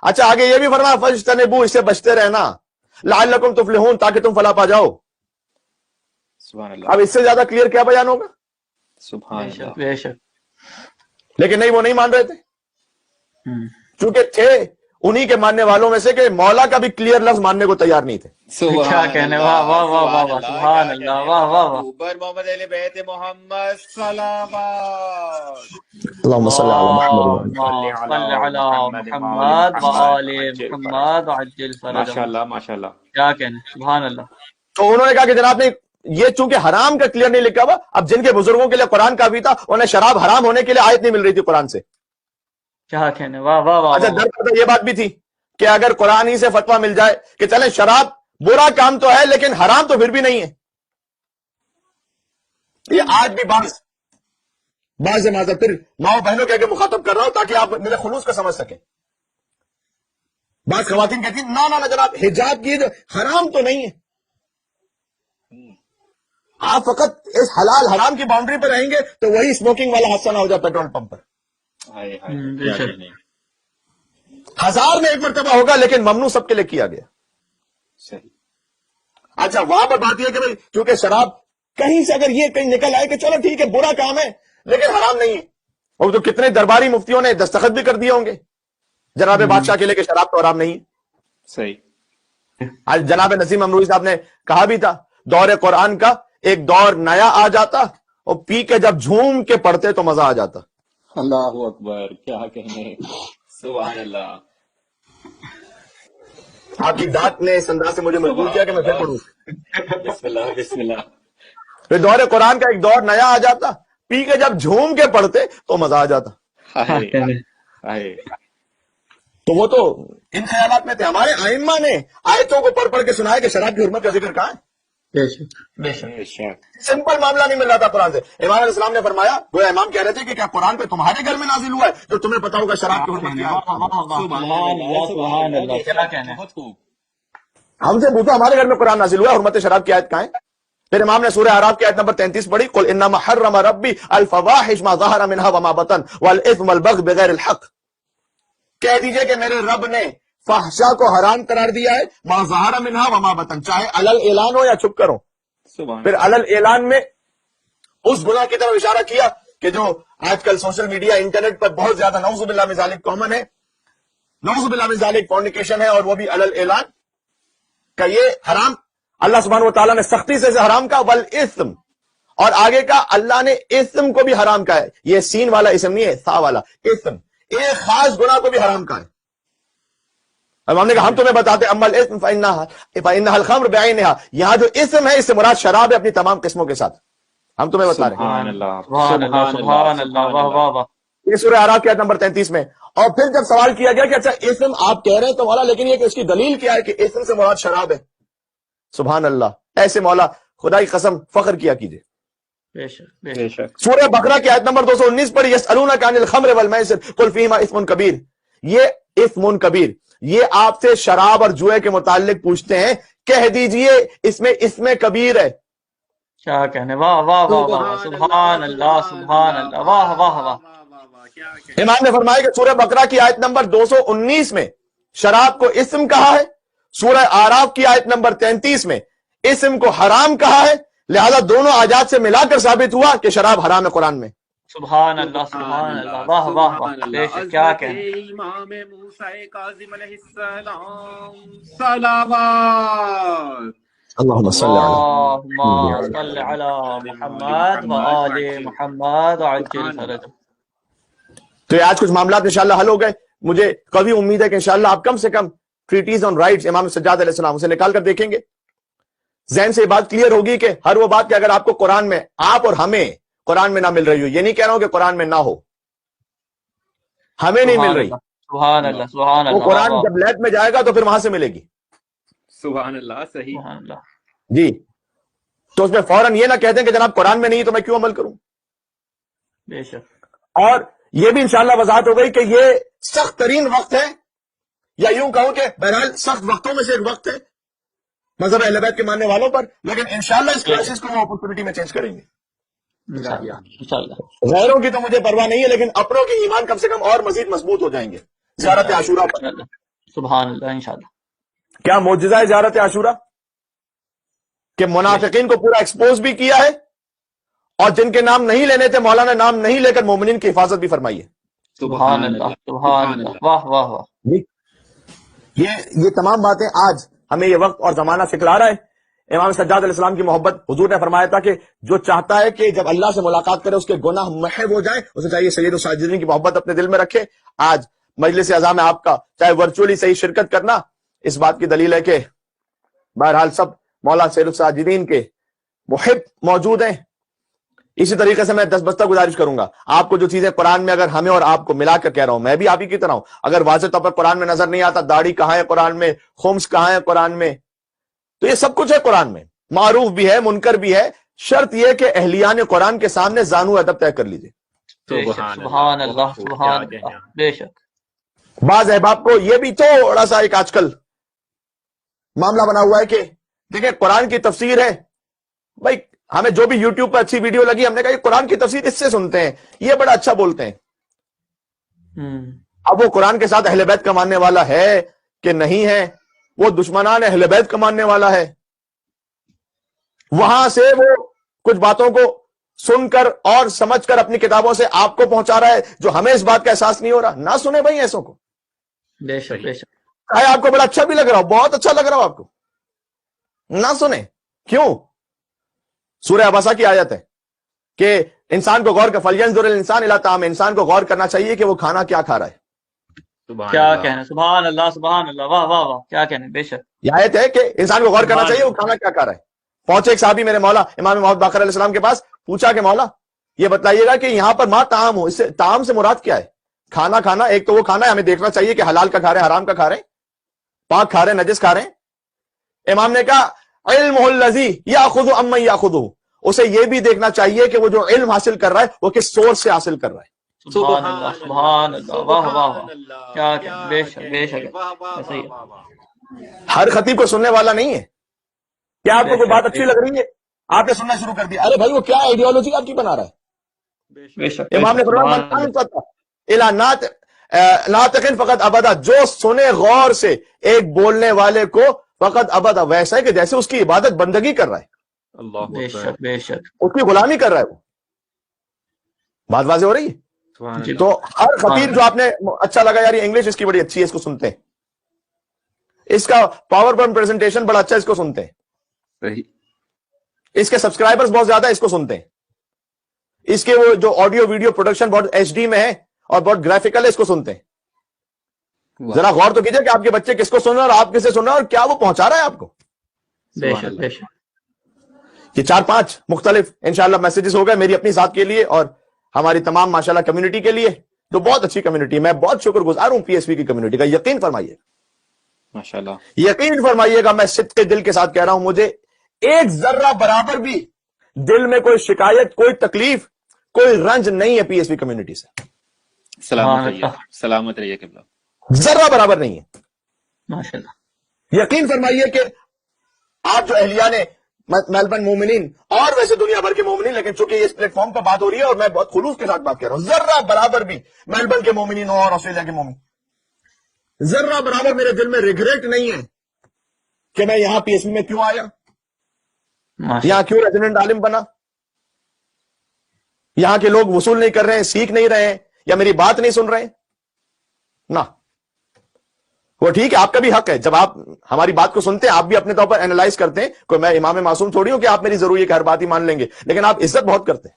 اچھا آگے یہ بھی فرمایا فاجتنبوا، اس سے بچتے رہنا، لعلکم تفلحون، تاکہ تم فلاح پا جاؤ. سبحان اب اللہ. اس سے زیادہ کلیئر کیا بیان ہوگا؟ سبحان بے اللہ. شک بے شک. لیکن نہیں، وہ نہیں مان رہے تھے، چونکہ تھے انہی کے ماننے والوں میں سے کہ مولا کا بھی کلیئر لفظ ماننے کو تیار نہیں تھے. کیا کہنے، واہ واہ واہ واہ واہ، سبحان اللہ، واہ واہ واہ. بر محمد اہل بیت محمد صلوات. اللهم صل على محمد. اللهم صل علی محمد وآل محمد وعجل ماشاء فرجہ. اللہ ماشاء اللہ. کیا کہنے، سبحان اللہ. تو انہوں نے کہا کہ جناب نے یہ چونکہ حرام کا کلیئر نہیں لکھا ہوا، اب جن کے بزرگوں کے لیے قرآن کافی تھا انہیں شراب حرام ہونے کے لیے آیت نہیں مل رہی تھی قرآن سے. کیا کہنے، واہ واہ واہ اچھا واہ. در یہ بات بھی تھی کہ اگر قرآن ہی سے فتویٰ مل جائے کہ چلیں شراب برا کام تو ہے لیکن حرام تو پھر بھی نہیں ہے. یہ آج بھی بعض معذرت پھر ماؤں بہنوں کہہ کے مخاطب کر رہا ہوں تاکہ آپ میرے خلوص کو سمجھ سکیں. بعض خواتین کہتی ہیں نا نا نا جناب حجاب کی جو حرام تو نہیں ہے، آپ فقط اس حلال حرام کی باؤنڈری پہ رہیں گے تو وہی اسموکنگ والا حادثہ نہ ہو جائے پیٹرول پمپ پر. کیا کہنے. 1000 میں ایک مرتبہ ہوگا لیکن ممنوع سب کے لیے کیا گیا. صحیح. اچھا وہاں پر بات یہ کہ بھائی کیونکہ شراب کہیں سے اگر یہ کہیں نکل آئے کہ چلو ٹھیک ہے برا کام ہے لیکن حرام نہیں ہے، اور تو کتنے درباری مفتیوں نے دستخط بھی کر دیے ہوں گے جناب بادشاہ کے لیے کہ شراب تو حرام نہیں ہے. صحیح. آج جناب نسیم امروہی صاحب نے کہا بھی تھا دور قرآن کا ایک دور نیا آ جاتا اور پی کے جب جھوم کے پڑھتے تو مزہ آ جاتا. اللہ اکبر. کیا کہنے. سبحان اللہ. آپ کی دانت نے اس انداز سے مجھے مجبور کیا کہ میں پھر پڑھوں. بسم اللہ بسم اللہ. پھر دور قرآن کا ایک دور نیا آ جاتا، پی کے جب جھوم کے پڑھتے تو مزہ آ جاتا. ہائے. تو وہ تو ان خیالات میں تھے. ہمارے ائمہ نے آیتوں کو پڑھ پڑھ کے سنایا کہ شراب کی حرمت کا ذکر کہاں ہے. بے شک. سمپل معاملہ نہیں مل رہا تھا قرآن سے. امام علیہ السلام نے فرمایا وہ امام کہہ رہے تھے کہ کیا قرآن پہ تمہارے گھر میں نازل ہوا ہے جو تمہیں پتا ہوگا شراب کی حرمت کیا ہے. سبحان اللہ. کیا کہنا ہے. بہت خوب. ہم سے پوچھو ہمارے گھر میں قرآن نازل ہوا ہے، حرمت شراب کی آیت کہاں ہے؟ پھر امام نے سورہ اعراف کی آیت نمبر 33 پڑھی، قل انما حرم ربی الفواحش ما ظہر منها وما بطن والاثم والبغي بغیر الحق. کہہ دیجئے کہ میرے رب نے فحشا کو حرام قرار دیا ہے، ما ظہر منها وما بطن، چاہے علل اعلان ہو یا چھپ کر ہو. پھر علل اعلان میں اس گناہ کی طرف اشارہ کیا کہ جو آج کل سوشل میڈیا انٹرنیٹ پر بہت زیادہ نعوذ باللہ من ذالک کامن ہے، نعوذ باللہ من ذالک فورنیکیشن ہے، اور وہ بھی علل اعلان کا یہ حرام اللہ سبحانہ و تعالیٰ نے سختی سے حرام کا. والاثم، اور آگے کا اللہ نے اسم کو بھی حرام کا ہے. یہ سین والا اسم نہیں ہے، سا والا اسم، ایک خاص گناہ کو بھی حرام کا ہے. اب ہم نے کہا ہم تمہیں بتاتے اما الاسم فإنها الخمر بعینها، یہاں جو اسم ہے اس سے مراد شراب ہے اپنی تمام قسموں کے ساتھ. ہم تمہیں بتا رہے ہیں. سبحان اللہ. سبحان اللہ. سبحان اللہ. واہ واہ واہ. یہ سورہ اعراف کی آیت نمبر 33 میں. اور پھر جب سوال کیا گیا کہ اچھا اسم آپ کہہ رہے ہیں تو مولا لیکن یہ کہ اس کی دلیل کیا ہے کہ اسم سے مراد شراب ہے. سبحان اللہ. ایسے مولا خدا کی قسم فخر کیا کیجئے. بے شک. بے شک. سورہ بقرہ کی آیت نمبر 219 پر یسألونک عن الخمر والمیسر قل فیہما اثم کبیر. یہ اثم کبیر، یہ آپ سے شراب اور جوئے کے متعلق پوچھتے ہیں، کہہ دیجئے اس میں اسم کبیر ہے. کیا کہنے. واہ واہ واہ واہ. سبحان اللہ. سبحان اللہ. واہ واہ واہ. امام نے فرمایا کہ سورہ بقرہ کی آیت نمبر 219 میں شراب کو اسم کہا ہے، سورہ اعراف کی آیت نمبر 33 میں اسم کو حرام کہا ہے، لہذا دونوں آیات سے ملا کر ثابت ہوا کہ شراب حرام ہے قرآن میں. سبحان اللہ. سبحان اللہ. واہ واہ واہ. بے شک. کیا کہنے. امام موسیٰ کاظم علیہ السلام صلوات. اللہم صلی اللہم صل علی محمد و آل محمد وعجل فرجہ. تو یہ آج کچھ معاملات انشاءاللہ حل ہو گئے. مجھے قوی امید ہے کہ انشاءاللہ آپ کم سے کم ٹریٹیز آن رائٹس امام سجاد علیہ السلام اسے نکال کر دیکھیں گے. ذہن سے یہ بات کلیئر ہوگی کہ ہر وہ بات کہ اگر آپ کو قرآن میں، آپ اور ہمیں قرآن میں نہ مل رہی ہو، یہ نہیں کہہ رہا ہوں کہ قرآن میں نہ ہو، ہمیں نہیں مل رہی، سبحان اللہ. سبحان وہ اللہ. قرآن جب لیب میں جائے گا تو پھر وہاں سے ملے گی. سبحان اللہ. صحیح. سبحان اللہ. جی تو اس میں فوراً یہ نہ کہتے ہیں کہ جناب قرآن میں نہیں تو میں کیوں عمل کروں. بے شک. اور یہ بھی انشاءاللہ وضاحت ہو گئی کہ یہ سخت ترین وقت ہے، یا یوں کہوں کہ بہرحال سخت وقتوں میں سے ایک وقت ہے مذہب اہل بیت کے ماننے والوں پر، لیکن انشاءاللہ اس کرائسس کو ہم اپرچونٹی میں چینج کریں گے. انشاءاللہ. غیروں کی تو مجھے پرواہ نہیں ہے لیکن اپنوں کے ایمان کم سے کم اور مزید مضبوط ہو جائیں گے زیارت عاشورہ پر. سبحان اللہ. انشاءاللہ. کیا معجزہ ہے زیارت عاشورہ کہ منافقین کو پورا ایکسپوز بھی کیا ہے، اور جن کے نام نہیں لینے تھے مولانا نام نہیں لے کر مومنین کی حفاظت بھی فرمائی ہے. سبحان اللہ. سبحان اللہ. واہ واہ واہ. یہ تمام باتیں آج ہمیں یہ وقت اور زمانہ سکھلا رہا ہے. امام سجاد علیہ السلام کی محبت، حضور نے فرمایا تھا کہ جو چاہتا ہے کہ جب اللہ سے ملاقات کرے اس کے گناہ محو ہو جائیں، اسے چاہیے سید الساجدین کی محبت اپنے دل میں رکھے. آج مجلس اعزاء میں آپ کا چاہے ورچولی صحیح شرکت کرنا اس بات کی دلیل ہے کہ بہرحال سب مولا سید الساجدین کے محب موجود ہیں. اسی طریقے سے میں دستبستہ گزارش کروں گا، آپ کو جو چیزیں قرآن میں اگر ہمیں اور آپ کو ملا کر کہہ رہا ہوں، میں بھی آپ ہی کی طرح ہوں، اگر واضح طور پر قرآن میں نظر نہیں آتا داڑھی کہاں ہے قرآن میں، خمس کہاں ہے قرآن میں، تو یہ سب کچھ ہے قرآن میں، معروف بھی ہے منکر بھی ہے. شرط یہ کہ اہلیان قرآن کے سامنے زانو ادب طے کر لیجئے. سبحان اللہ. سبحان اللہ. بے شک. بعض احباب کو یہ بھی تھوڑا سا ایک آج کل معاملہ بنا ہوا ہے کہ دیکھیں قرآن کی تفسیر ہے بھائی، ہمیں جو بھی یوٹیوب پہ اچھی ویڈیو لگی ہم نے کہا یہ قرآن کی تفسیر اس سے سنتے ہیں، یہ بڑا اچھا بولتے ہیں. اب وہ قرآن کے ساتھ اہل بیت کا ماننے والا ہے کہ نہیں ہے، وہ دشمنان اہل بیت کا ماننے والا ہے، وہاں سے وہ کچھ باتوں کو سن کر اور سمجھ کر اپنی کتابوں سے آپ کو پہنچا رہا ہے جو ہمیں اس بات کا احساس نہیں ہو رہا. نہ سنیں بھائی ایسوں کو، بے شک بے شک. چاہے آپ کو بڑا اچھا بھی لگ رہا ہو، بہت اچھا لگ رہا ہو آپ کو، نہ سنیں. کیوں؟ سورہ عباسہ کی آیت ہے کہ انسان کو غور کا فَلْيَنْظُرِ الْإِنسَانُ إِلَىٰ طَعَامِهِ، انسان کو غور کرنا چاہیے کہ وہ کھانا کیا کھا رہا ہے. کیا کہنا، سبحان اللہ سبحان اللہ، واہ واہ واہ، کیا کہنا، بے شک. یہ آیت ہے کہ انسان کو غور کرنا چاہیے وہ کھانا کیا کھا رہا ہے. پہنچے ایک صحابی میرے مولا امام محمد باقر علیہ السلام کے پاس، پوچھا کہ مولا یہ بتلائیے گا کہ یہاں پر ما طعام ہو، اس سے طعام سے مراد کیا ہے؟ کھانا کھانا ایک تو وہ کھانا ہے، ہمیں دیکھنا چاہیے کہ حلال کا کھا رہے ہیں، حرام کا کھا رہے ہیں، پاک کھا رہے ہیں، نجس کھا رہے ہیں. امام نے کہا علمہ الذی یاخذ عمن یاخذہ، اسے یہ بھی دیکھنا چاہیے کہ وہ جو علم حاصل کر رہا ہے وہ کس سورس سے حاصل کر رہا ہے. سبحان اللہ سبحان اللہ، واہ واہ واہ، کیا کہنا، بے شک بے شک. ایسا ہی ہے. ہر خطیب کو سننے والا نہیں ہے. کیا آپ کو کوئی بات اچھی لگ رہی ہے، آپ نے سننا شروع کر دیا، ارے بھائی وہ کیا آئیڈیالوجی آپ کی بنا رہا ہے. بے شک. امام نے فرمایا من کان فتح الی ناطق فقط ابدا، جو سنے غور سے ایک بولنے والے کو فقط ابدا، ویسا ہے کہ جیسے اس کی عبادت بندگی کر رہا ہے، بے شک بے شک. اس کی غلامی کر رہا ہے. وہ بات واضح ہو رہی ہے. تو ہر خطیب جو آپ نے اچھا لگا یار یہ انگلش اس کی بڑی اچھی ہے، اس کو سنتے ہیں، اس کا پاور پوائنٹ پریزنٹیشن بڑا اچھا ہے، اس کو سنتے ہیں، اس کے سبسکرائبرز بہت زیادہ، اس کو سنتے ہیں، اس کے وہ جو آڈیو ویڈیو پروڈکشن بہت ایچ ڈی میں ہے اور بہت گرافیکل ہے، اس کو سنتے ہیں. ذرا غور تو کیجئے کہ آپ کے بچے کس کو سن رہے ہیں اور آپ کسے سن رہے ہیں اور کیا وہ پہنچا رہا ہے آپ کو. بے شک بے شک. یہ 4-5 مختلف انشاءاللہ میسیجز ہو گئے میری اپنی ذات کے لیے اور ہماری تمام ماشاءاللہ کمیونٹی کے لیے، جو بہت اچھی کمیونٹی ہے. میں بہت شکر گزار ہوں پی ایس پی کی کمیونٹی کا. یقین فرمائیے ماشاءاللہ، یقین فرمائیے گا، میں صدق دل کے ساتھ کہہ رہا ہوں، مجھے ایک ذرہ برابر بھی دل میں کوئی شکایت، کوئی تکلیف، کوئی رنج نہیں ہے پی ایس پی کمیونٹی سے. سلامت رہیے، سلامت رہیے قبلہ. ذرہ برابر نہیں ہے. ماشاءاللہ. یقین فرمائیے کہ آپ جو اہلیہ نے میلبرن مومنین اور ویسے دنیا بھر کے مومنین، لیکن چونکہ اس پلیٹ فارم پر بات ہو رہی ہے اور میں بہت خلوص کے ساتھ بات کر رہا ہوں، ذرہ برابر بھی میلبرن کے مومنین اور آسٹریلیا کے مومنین، ذرہ برابر میرے دل میں ریگریٹ نہیں ہے کہ میں یہاں پی ایس پی میں کیوں آیا، یہاں کیوں ریزیڈنٹ عالم بنا. یہاں کے لوگ وصول نہیں کر رہے ہیں، سیکھ نہیں رہے ہیں، یا میری بات نہیں سن رہے ہیں. نہ، وہ ٹھیک ہے، آپ کا بھی حق ہے، جب آپ ہماری بات کو سنتے ہیں آپ بھی اپنے طور پر اینالائز کرتے ہیں. کوئی میں امام معصوم تھوڑی ہوں کہ آپ میری ضروری ہے کہ ہر بات ہی مان لیں گے، لیکن آپ عزت بہت کرتے ہیں.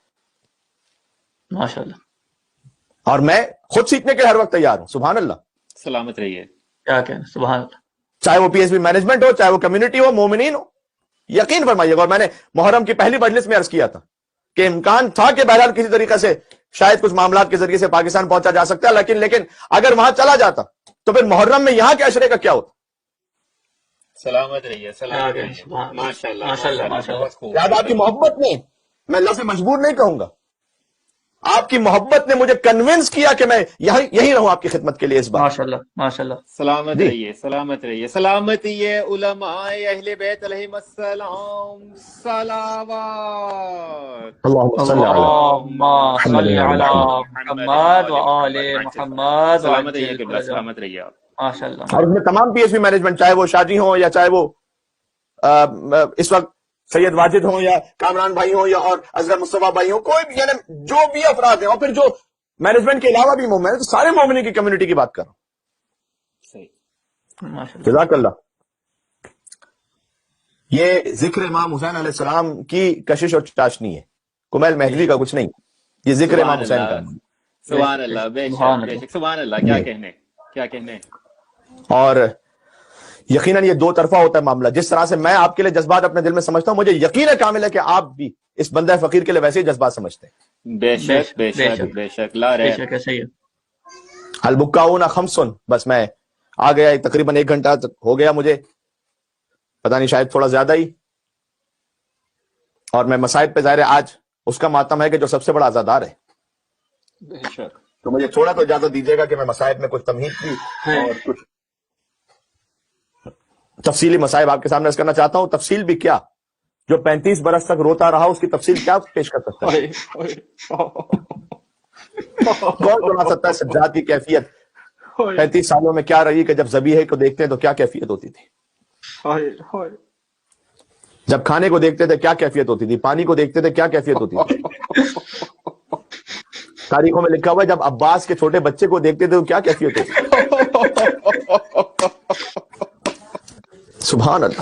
ماشاءاللہ. اور میں خود سیکھنے کے ہر وقت تیار ہوں. سبحان اللہ. سلامت رہیے. کیا کہنا، سبحان اللہ. چاہے وہ پی ایس پی مینجمنٹ ہو، چاہے وہ کمیونٹی ہو، مومنین ہو. یقین فرمائیے گا، اور میں نے محرم کی پہلی مجلس میں عرض کیا تھا کہ امکان تھا کہ بہرحال کسی طریقے سے شاید کچھ معاملات کے ذریعے سے پاکستان پہنچا جا سکتا ہے، لیکن اگر وہاں چلا جاتا تو پھر محرم میں یہاں کے عشرے کا کیا ہوتا. سلامت رہیے، سلامت رہیے. ماشاءاللہ ماشاءاللہ. یاد آپ کی محبت نے، میں لفظ مجبور نہیں کہوں گا، آپ کی محبت نے مجھے کنونس کیا کہ میں یہی رہوں آپ کی خدمت کے لیے اس بار. ماشاءاللہ ماشاءاللہ. سلامت رہیے، سلامت رہیے. سلامتی علماء اہل بیت علیہم السلام. صلوات. اللہم صلی علی اللہم صلی علی محمد و آل محمد. سلامت رہیے قبلہ، سلامت رہیے آپ. ماشاءاللہ. اور اس میں تمام پی ایس پی مینجمنٹ، چاہے وہ شاجی ہوں یا چاہے وہ اس وقت سید واجد ہوں یا کامران بھائی ہوں یا اور اصغر مصطفیٰ بھائی ہوں، کوئی بھی، یعنی جو بھی افراد ہیں، اور پھر جو مینجمنٹ کے علاوہ بھی مومن ہیں، تو سارے مومنین کی کمیونٹی کی بات کر رہا ہوں. صحیح. ماشاءاللہ. جزاک اللہ. یہ ذکر امام حسین علیہ السلام کی کشش اور چاشنی ہے، کمیل مہدوی کا کچھ نہیں. یہ ذکر امام حسین کا. سبحان اللہ. بے شک سبحان اللہ. کیا کہنے، کیا کہنے. اور یقیناً یہ دو طرفہ ہوتا ہے معاملہ. جس طرح سے میں آپ کے لیے جذبات اپنے دل میں سمجھتا ہوں، مجھے یقین کامل ہے کہ آپ بھی اس بندہ فقیر کے لیے ویسے ہی جذبات سمجھتے ہیں. بے شک بے شک بے شک. لا بے رہے. شک ایسا ہی ہے. البکاؤن خمسن. بس میں آ گیا، تقریباً 1 گھنٹہ ہو گیا مجھے، پتہ نہیں شاید تھوڑا زیادہ ہی. اور میں مصائب پہ ظاہر ہے آج اس کا ماتم ہے کہ جو سب سے بڑا عزادار ہے. بے شک. تو مجھے تھوڑا تو اجازت دیجیے گا کہ میں مصائب میں کچھ تمہید کی اور کچھ تفصیلی مصائب آپ کے سامنے کرنا چاہتا ہوں. تفصیل بھی کیا، جو 35 برس تک روتا رہا اس کی تفصیل کیا پیش کر سکتا ہے؟ کون سنا سکتا ہے سجاد کی کیفیت 35 سالوں میں کیا رہی کہ جب ذبیحے کو دیکھتے ہیں تو کیا کیفیت ہوتی تھی، جب کھانے کو دیکھتے تھے کیا کیفیت ہوتی تھی، پانی کو دیکھتے تھے کیا کیفیت ہوتی تھی. تاریخوں میں لکھا ہوا ہے جب عباس کے چھوٹے بچے کو دیکھتے تھے تو کیا کیفیت ہوتی تھی. سبحان اللہ.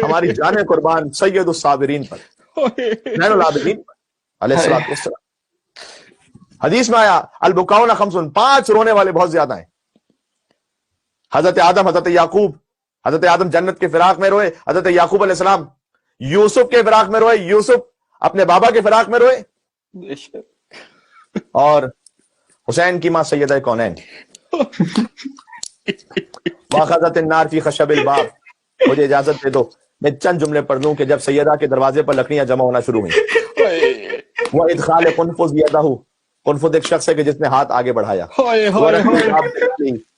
ہماری جان قربان سید الصابرین پر، زین العابدین پر علیہ الصلوۃ والسلام. حدیث میں آیا البکاؤن خمسن، 5 رونے والے بہت زیادہ ہیں. حضرت آدم، حضرت یعقوب. حضرت آدم جنت کے فراق میں روئے، حضرت یعقوب علیہ السلام یوسف کے فراق میں روئے، یوسف اپنے بابا کے فراق میں روئے، اور حسین کی ماں سیدہ کونین. واخذت النار فی خشب الباب. مجھے اجازت دے دو میں چند جملے پڑھ دوں کہ جب سیدہ کے دروازے پر لکڑیاں جمع ہونا شروع ہوئیں. وہ ادخال قنفذ یدہ، قنفذ ایک شخص ہے کہ جس نے ہاتھ آگے بڑھایا.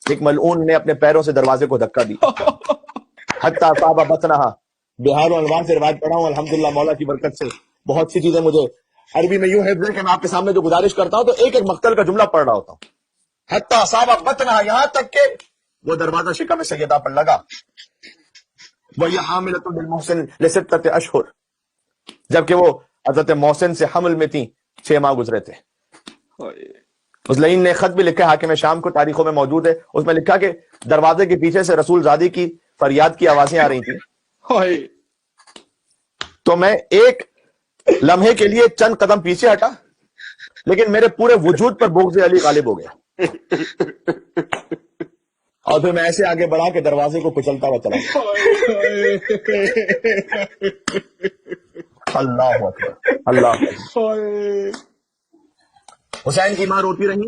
ایک ملعون نے اپنے پیروں سے دروازے کو دھکا دی. حتی اصاب بطنہا. بہار و انوار سے روایت پڑھا ہوں الحمدللہ مولا کی برکت سے. بہت سی چیزیں مجھے عربی میں یوں حفظ ہے کہ میں آپ کے سامنے جو گزارش کرتا ہوں تو ایک ایک مقتل کا جملہ پڑھ رہا ہوتا ہوں. حتی اصاب بطنہا، یہاں تک کہ وہ دروازہ شکم سیدہ پر لگا. وَهِيَ حَامِلَةٌ بِالْمُحْسِنِ لِسِتَّةِ أَشْهُرٍ. جبکہ وہ حضرت محسن سے حمل میں تھیں 6 ماہ گزرے تھے. اس لعین نے خط بھی لکھا حاکم شام کو، تاریخوں میں موجود ہے. اس میں لکھا کہ دروازے کے پیچھے سے رسول زادی کی فریاد کی آوازیں آ رہی تھیں، تو میں ایک لمحے کے لیے چند قدم پیچھے ہٹا، لیکن میرے پورے وجود پر بغض علی غالب ہو گیا، اور پھر میں ایسے آگے بڑھا کہ دروازے کو کچلتا ہوا چلا. اللہ اکبر، اللہ اکبر. حسین کی ماں روتی رہی.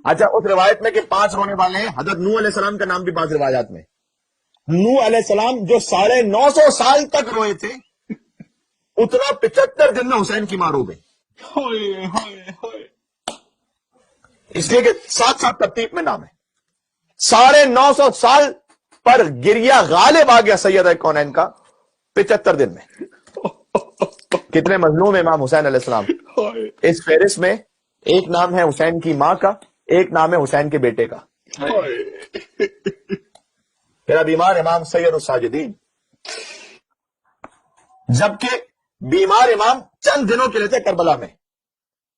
اچھا، اس روایت میں کہ 5 رونے والے ہیں، حضرت نوح علیہ السلام کا نام بھی 5 روایات میں. نوح علیہ السلام جو 950 سال تک روئے تھے، اتنا 75 دن میں حسین کی ماں رو گئی. اس لیے کہ ساتھ ساتھ ترتیب میں نام ہے. 950 سال پر گریا غالب آ گیا سیدہ کونین کا 75 دن میں. کتنے مظلوم امام حسین علیہ السلام. اس فہرست میں ایک نام ہے حسین کی ماں کا، ایک نام ہے حسین کے بیٹے کا. میرا بیمار امام سید الساجدین، جبکہ بیمار امام چند دنوں کے لیے تھے کربلا میں،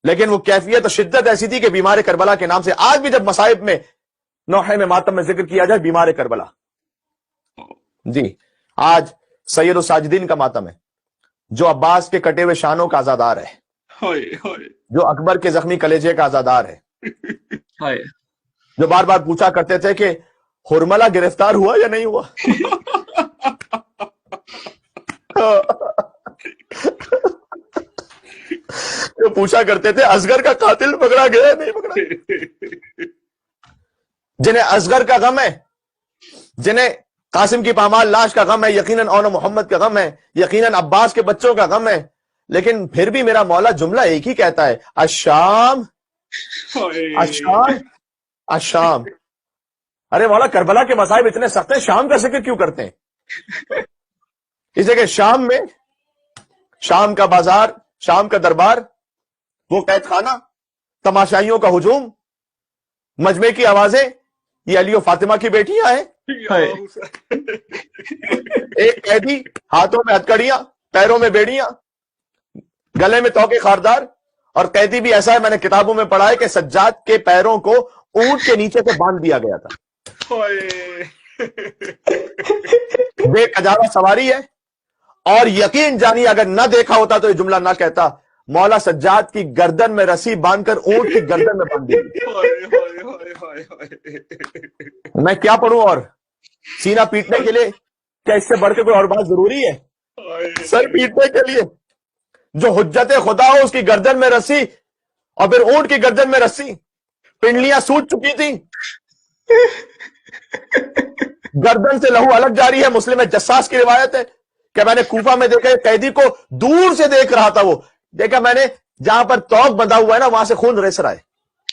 لیکن وہ کیفیت اور شدت ایسی تھی کہ بیمار کربلا کے نام سے آج بھی جب مصائب میں نوحے میں ماتم میں ذکر کیا جائے بیمار کربلا. جی، آج سید الساجدین کا ماتم ہے، جو عباس کے کٹے ہوئے شانوں کا آزادار ہے، جو اکبر کے زخمی کلیجے کا آزادار ہے، جو بار بار پوچھا کرتے تھے کہ ہرملہ گرفتار ہوا یا نہیں ہوا. جو پوچھا کرتے تھے اصغر کا قاتل پکڑا گیا نہیں پکڑا. جنہیں اصغر کا غم ہے، جنہیں قاسم کی پامال لاش کا غم ہے، یقیناً اون محمد کا غم ہے، یقیناً عباس کے بچوں کا غم ہے، لیکن پھر بھی میرا مولا جملہ ایک ہی کہتا ہے، الشام الشام الشام. ارے مولا، کربلا کے مصائب اتنے سخت ہیں، شام کا ذکر کیوں کرتے ہیں؟ اس لیے کہ شام میں، شام کا بازار، شام کا دربار، وہ قید خانہ، تماشائیوں کا ہجوم، مجمع کی آوازیں، یہ علی و فاطمہ کی بیٹیاں ہیں. ایک قیدی، ہاتھوں میں ہتکڑیاں، پیروں میں بیڑیاں، گلے میں توقے خاردار. اور قیدی بھی ایسا ہے، میں نے کتابوں میں پڑھا ہے کہ سجاد کے پیروں کو اونٹ کے نیچے سے باندھ دیا گیا تھا. بے کجاوا سواری ہے، اور یقین جانی اگر نہ دیکھا ہوتا تو یہ جملہ نہ کہتا. مولا سجاد کی گردن میں رسی باندھ کر اونٹ کی گردن میں باندھ دی. میں کیا پڑھوں؟ اور سینہ پیٹنے کے لیے کیا اس سے بڑھ کے کوئی اور بات ضروری ہے؟ سر پیٹنے کے لیے جو حجت خدا ہو، اس کی گردن میں رسی، اور پھر اونٹ کی گردن میں رسی. پنڈلیاں سوج چکی تھیں، گردن سے لہو الگ جاری ہے. مسلم جساس کی روایت ہے کہ میں نے کوفہ میں دیکھا قیدی کو دور سے دیکھ رہا تھا، وہ دیکھا میں نے جہاں پر توق بندھا ہوا ہے نا، وہاں سے خون ریس رہا ہے.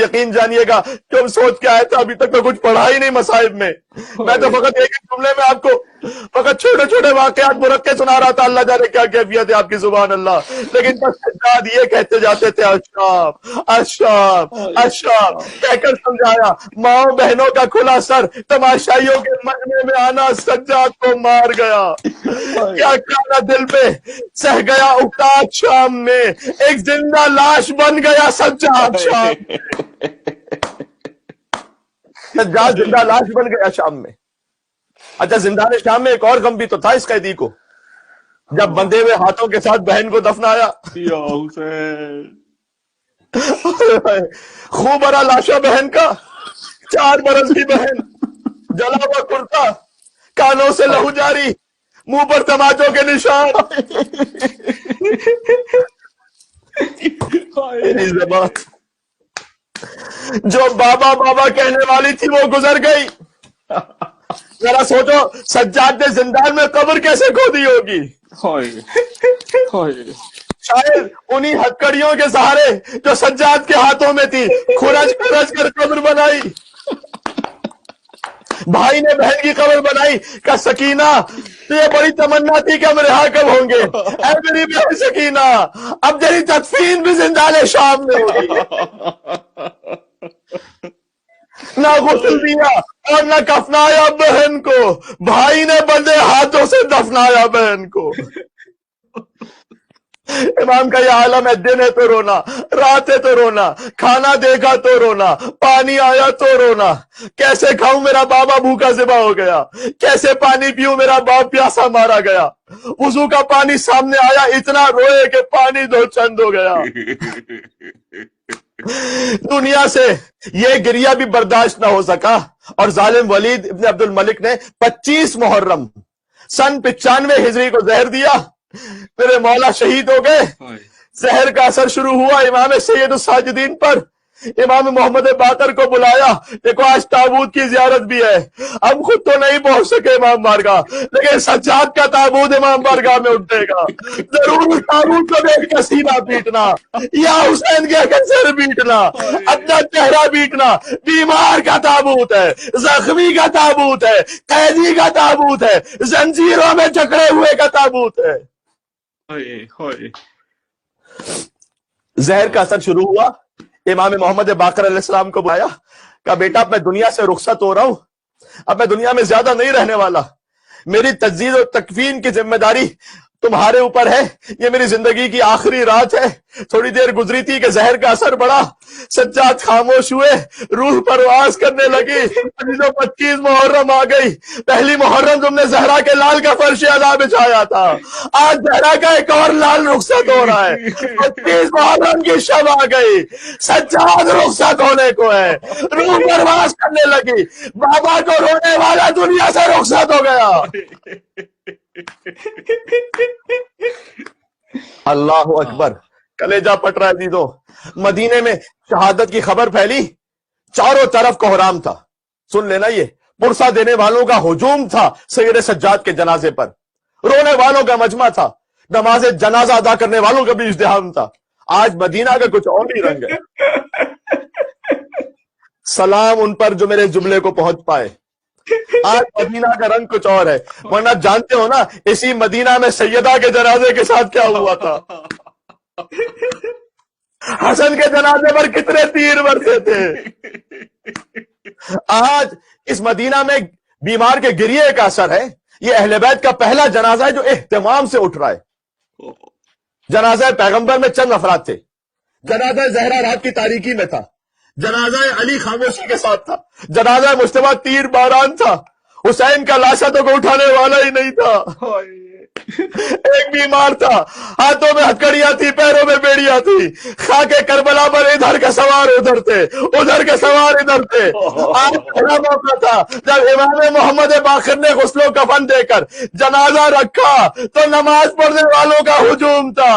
یقین جانیے گا کہ ہم سوچ کے آئے تھے، ابھی تک تو کچھ پڑھا ہی نہیں مصائب میں. میں تو فقط ایک جملے میں آپ کو فقط چھوٹے چھوٹے واقعات مرک کے سنا رہا تھا. اللہ جانے کیا کیفیت ہے آپ کی، سبحان اللہ. لیکن بس سجاد یہ کہتے جاتے تھے اشرف اشرف اشرف کہہ کر سمجھایا. ماؤں بہنوں کا کھلا سر تماشائیوں کے مجمع میں آنا سجاد کو مار گیا. کیا کھانا دل پہ سہ گیا اکتاب شام میں، ایک زندہ لاش بن گیا سجاد شام. سجاد زندہ لاش بن گیا شام میں. اچھا زندان شام میں ایک اور غم بھی تو تھا اس قیدی کو، جب بندھے ہوئے ہاتھوں کے ساتھ بہن کو دفنایا. یا حسین، خوب بھرا لاشا بہن کا، 4 برس کی بہن، جلا ہوا کرتا، کانوں سے لہو جاری، منہ پر تماچوں کے نشان. میری زبان جو بابا بابا کہنے والی تھی وہ گزر گئی. ذرا سوچو سجاد نے زندان میں قبر کیسے کھودی ہوگی. شاید انہی ہتکڑیوں کے سہارے جو سجاد کے ہاتھوں میں تھی کھرچ کھرچ کر قبر بنائی. بھائی نے بہن کی قبر بنائی. کہ سکینہ تو یہ بڑی تمنا تھی کہ ہم رہا کب ہوں گے. اے میری بہن سکینہ، اب تیری تدفین بھی زندان شام میں ہوگی. نہ غسل دیا اور نہ کفنایا بہن کو، بھائی نے بندے ہاتھوں سے دفنایا بہن کو. امام کا یہ عالم ہے، دن ہے تو رونا، رات ہے تو رونا، کھانا دیکھا تو رونا، پانی آیا تو رونا. کیسے کھاؤں میرا بابا بھوکا ذبح ہو گیا، کیسے پانی پیوں میرا باپ پیاسا مارا گیا. وضو کا پانی سامنے آیا، اتنا روئے کہ پانی دو چند ہو گیا. دنیا سے یہ گریہ بھی برداشت نہ ہو سکا اور ظالم ولید ابن عبد الملک نے 25 محرم سن 95 ہجری کو زہر دیا. میرے مولا شہید ہو گئے. زہر کا اثر شروع ہوا امام سید الساجدین پر. امام محمد باقر کو بلایا، دیکھو آج تابوت کی زیارت بھی ہے، ہم خود تو نہیں پہنچ سکے امام بارگاہ، لیکن سجاد کا تابوت امام بارگاہ میں اٹھے گا. ضرور اس تابوت کو دیکھ کر سینہ پیٹنا، یا حسین کے کنسر پیٹنا، اپنا چہرہ پیٹنا. بیمار کا تابوت ہے، زخمی کا تابوت ہے، قیدی کا تابوت ہے، زنجیروں میں جکڑے ہوئے کا تابوت ہے. زہر کا اثر شروع ہوا. امام محمد باقر علیہ السلام کو بلایا، کہا بیٹا اب میں دنیا سے رخصت ہو رہا ہوں، اب میں دنیا میں زیادہ نہیں رہنے والا، میری تجزیہ و تکفین کی ذمہ داری تمہارے اوپر ہے، یہ میری زندگی کی آخری رات ہے. تھوڑی دیر گزری تھی کہ زہر کا اثر بڑھا. سجاد خاموش ہوئے، روح پرواز کرنے لگی. 25 محرم آ گئی. پہلی محرم تم نے زہرا کے لال کا فرش ادا بچھایا تھا، آج زہرا کا ایک اور لال رخصت ہو رہا ہے. 25 محرم کی شب آ گئی، سجاد رخصت ہونے کو ہے. روح پرواز کرنے لگی. بابا کو رونے والا دنیا سے رخصت ہو گیا. اللہ اکبر. کلیجہ پٹ رہا ہے دیدو. مدینے میں شہادت کی خبر پھیلی، چاروں طرف کوہرام تھا. سن لینا، یہ پرسہ دینے والوں کا ہجوم تھا سید سجاد کے جنازے پر، رونے والوں کا مجمع تھا، نماز جنازہ ادا کرنے والوں کا بھی ازدحام تھا. آج مدینہ کا کچھ اور ہی رنگ ہے. سلام ان پر جو میرے جملے کو پہنچ پائے. آج مدینہ کا رنگ کچھ اور ہے، ورنہ جانتے ہو نا اسی مدینہ میں سیدہ کے جنازے کے ساتھ کیا ہوا تھا. حسن کے جنازے پر کتنے تیر برسے تھے. آج اس مدینہ میں بیمار کے گریے کا اثر ہے. یہ اہل بیت کا پہلا جنازہ ہے جو اہتمام سے اٹھ رہا ہے. جنازہ پیغمبر میں چند افراد تھے. جنازہ زہرا رات کی تاریکی میں تھا. جنازہ علی خاموشی کے ساتھ تھا. جنازہ مجتبیٰ تیر باران تھا. حسین کا لاشا تو کوئی اٹھانے والا ہی نہیں تھا. ایک بیمار تھا، ہاتھوں میں ہتکڑیاں تھی، پیروں میں بیڑیاں تھی. خاک کربلا پر ادھر کا سوار ادھر تھے، ادھر کے سوار ادھر تھے. آج پہلا موقع تھا جب امام محمد باقر نے غسل و کفن دے کر جنازہ رکھا تو نماز پڑھنے والوں کا ہجوم تھا.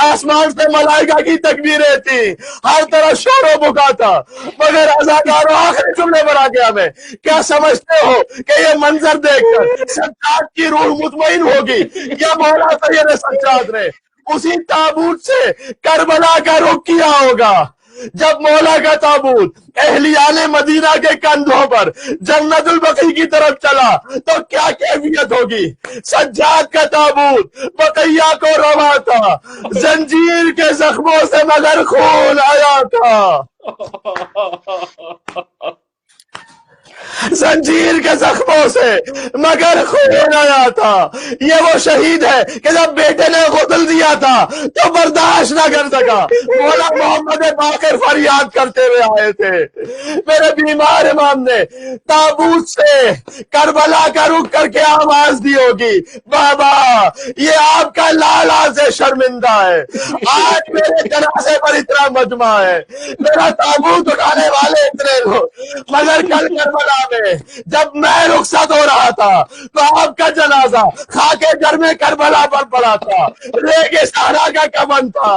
آسمان سے ملائکہ کی تکبیریں تھی، ہر طرف شور و بکا تھا. مگر عزاداروں آخری جملے پر آ گیا میں، کیا سمجھتے ہو کہ یہ منظر دیکھ کر سجاد کی روح مطمئن ہوگی یا مولا سید سجاد نے اسی تابوت سے کربلا کا رخ کیا ہوگا۔ جب مولا کا تابوت اہلیان مدینہ کے کندھوں پر جنت البقیع کی طرف چلا تو کیا کیفیت ہوگی؟ سجاد کا تابوت بقیہ کو روا تھا، زنجیر کے زخموں سے مگر خون آیا تھا، زنجیر کے زخموں سے مگر خون آیا تھا۔ یہ وہ شہید ہے کہ جب بیٹے نے غسل دیا تھا تو برداشت نہ کر سکا، مولا محمد باقر فریاد کرتے ہوئے آئے تھے۔ میرے بیمار امام نے تابوت سے کربلا کا رخ کر کے آواز دی ہوگی، بابا یہ آپ کا لالا سے شرمندہ ہے، آج میرے جنازے پر اتنا مجمع ہے، میرا تابوت اٹھانے والے اتنے لوگ، مگر کل کربلا میں جب میں رخصت ہو رہا تھا تو آپ کا جنازہ خاک جر میں کربلا پر پڑا تھا، ریگ صحرا کا کفن تھا۔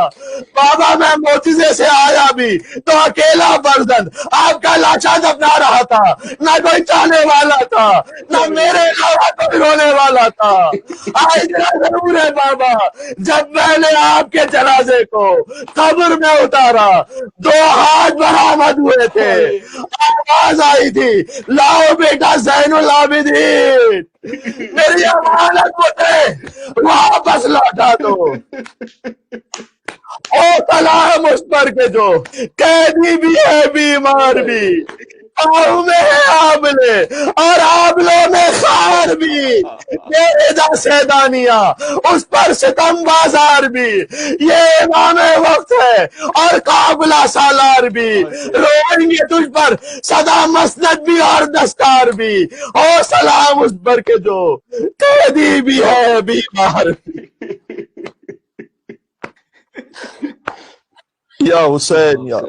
بابا میں معجزے سے آیا بھی تو اکیلا فرزند آپ کا لاشا دفنا رہا تھا، نہ کوئی چاہنے والا تھا، نہ میرے علاوہ کوئی رونے والا تھا۔ آج اتنا ضرور ہے بابا، جب میں نے آپ کے جنازے کو قبر میں اتارا 2 ہاتھ برآمد ہوئے تھے، آواز آئی تھی لاؤ بیٹا زین العابدین، میری امانت مجھے واپس لوٹا دو۔ او سلام اس پر کے جو قیدی بھی ہے بیمار بھی، پاؤں میں ہے آبلے اور آبلوں میں خار بھی، میرے سیدانیہ اس پر ستم بازار بھی، یہ امام وقت ہے اور قابلہ سالار بھی، روئیں گے تجھ پر صدا مسند بھی اور دستار بھی، او سلام اس پر کے جو قیدی بھی ہے بیمار بھی۔ یا حسین یا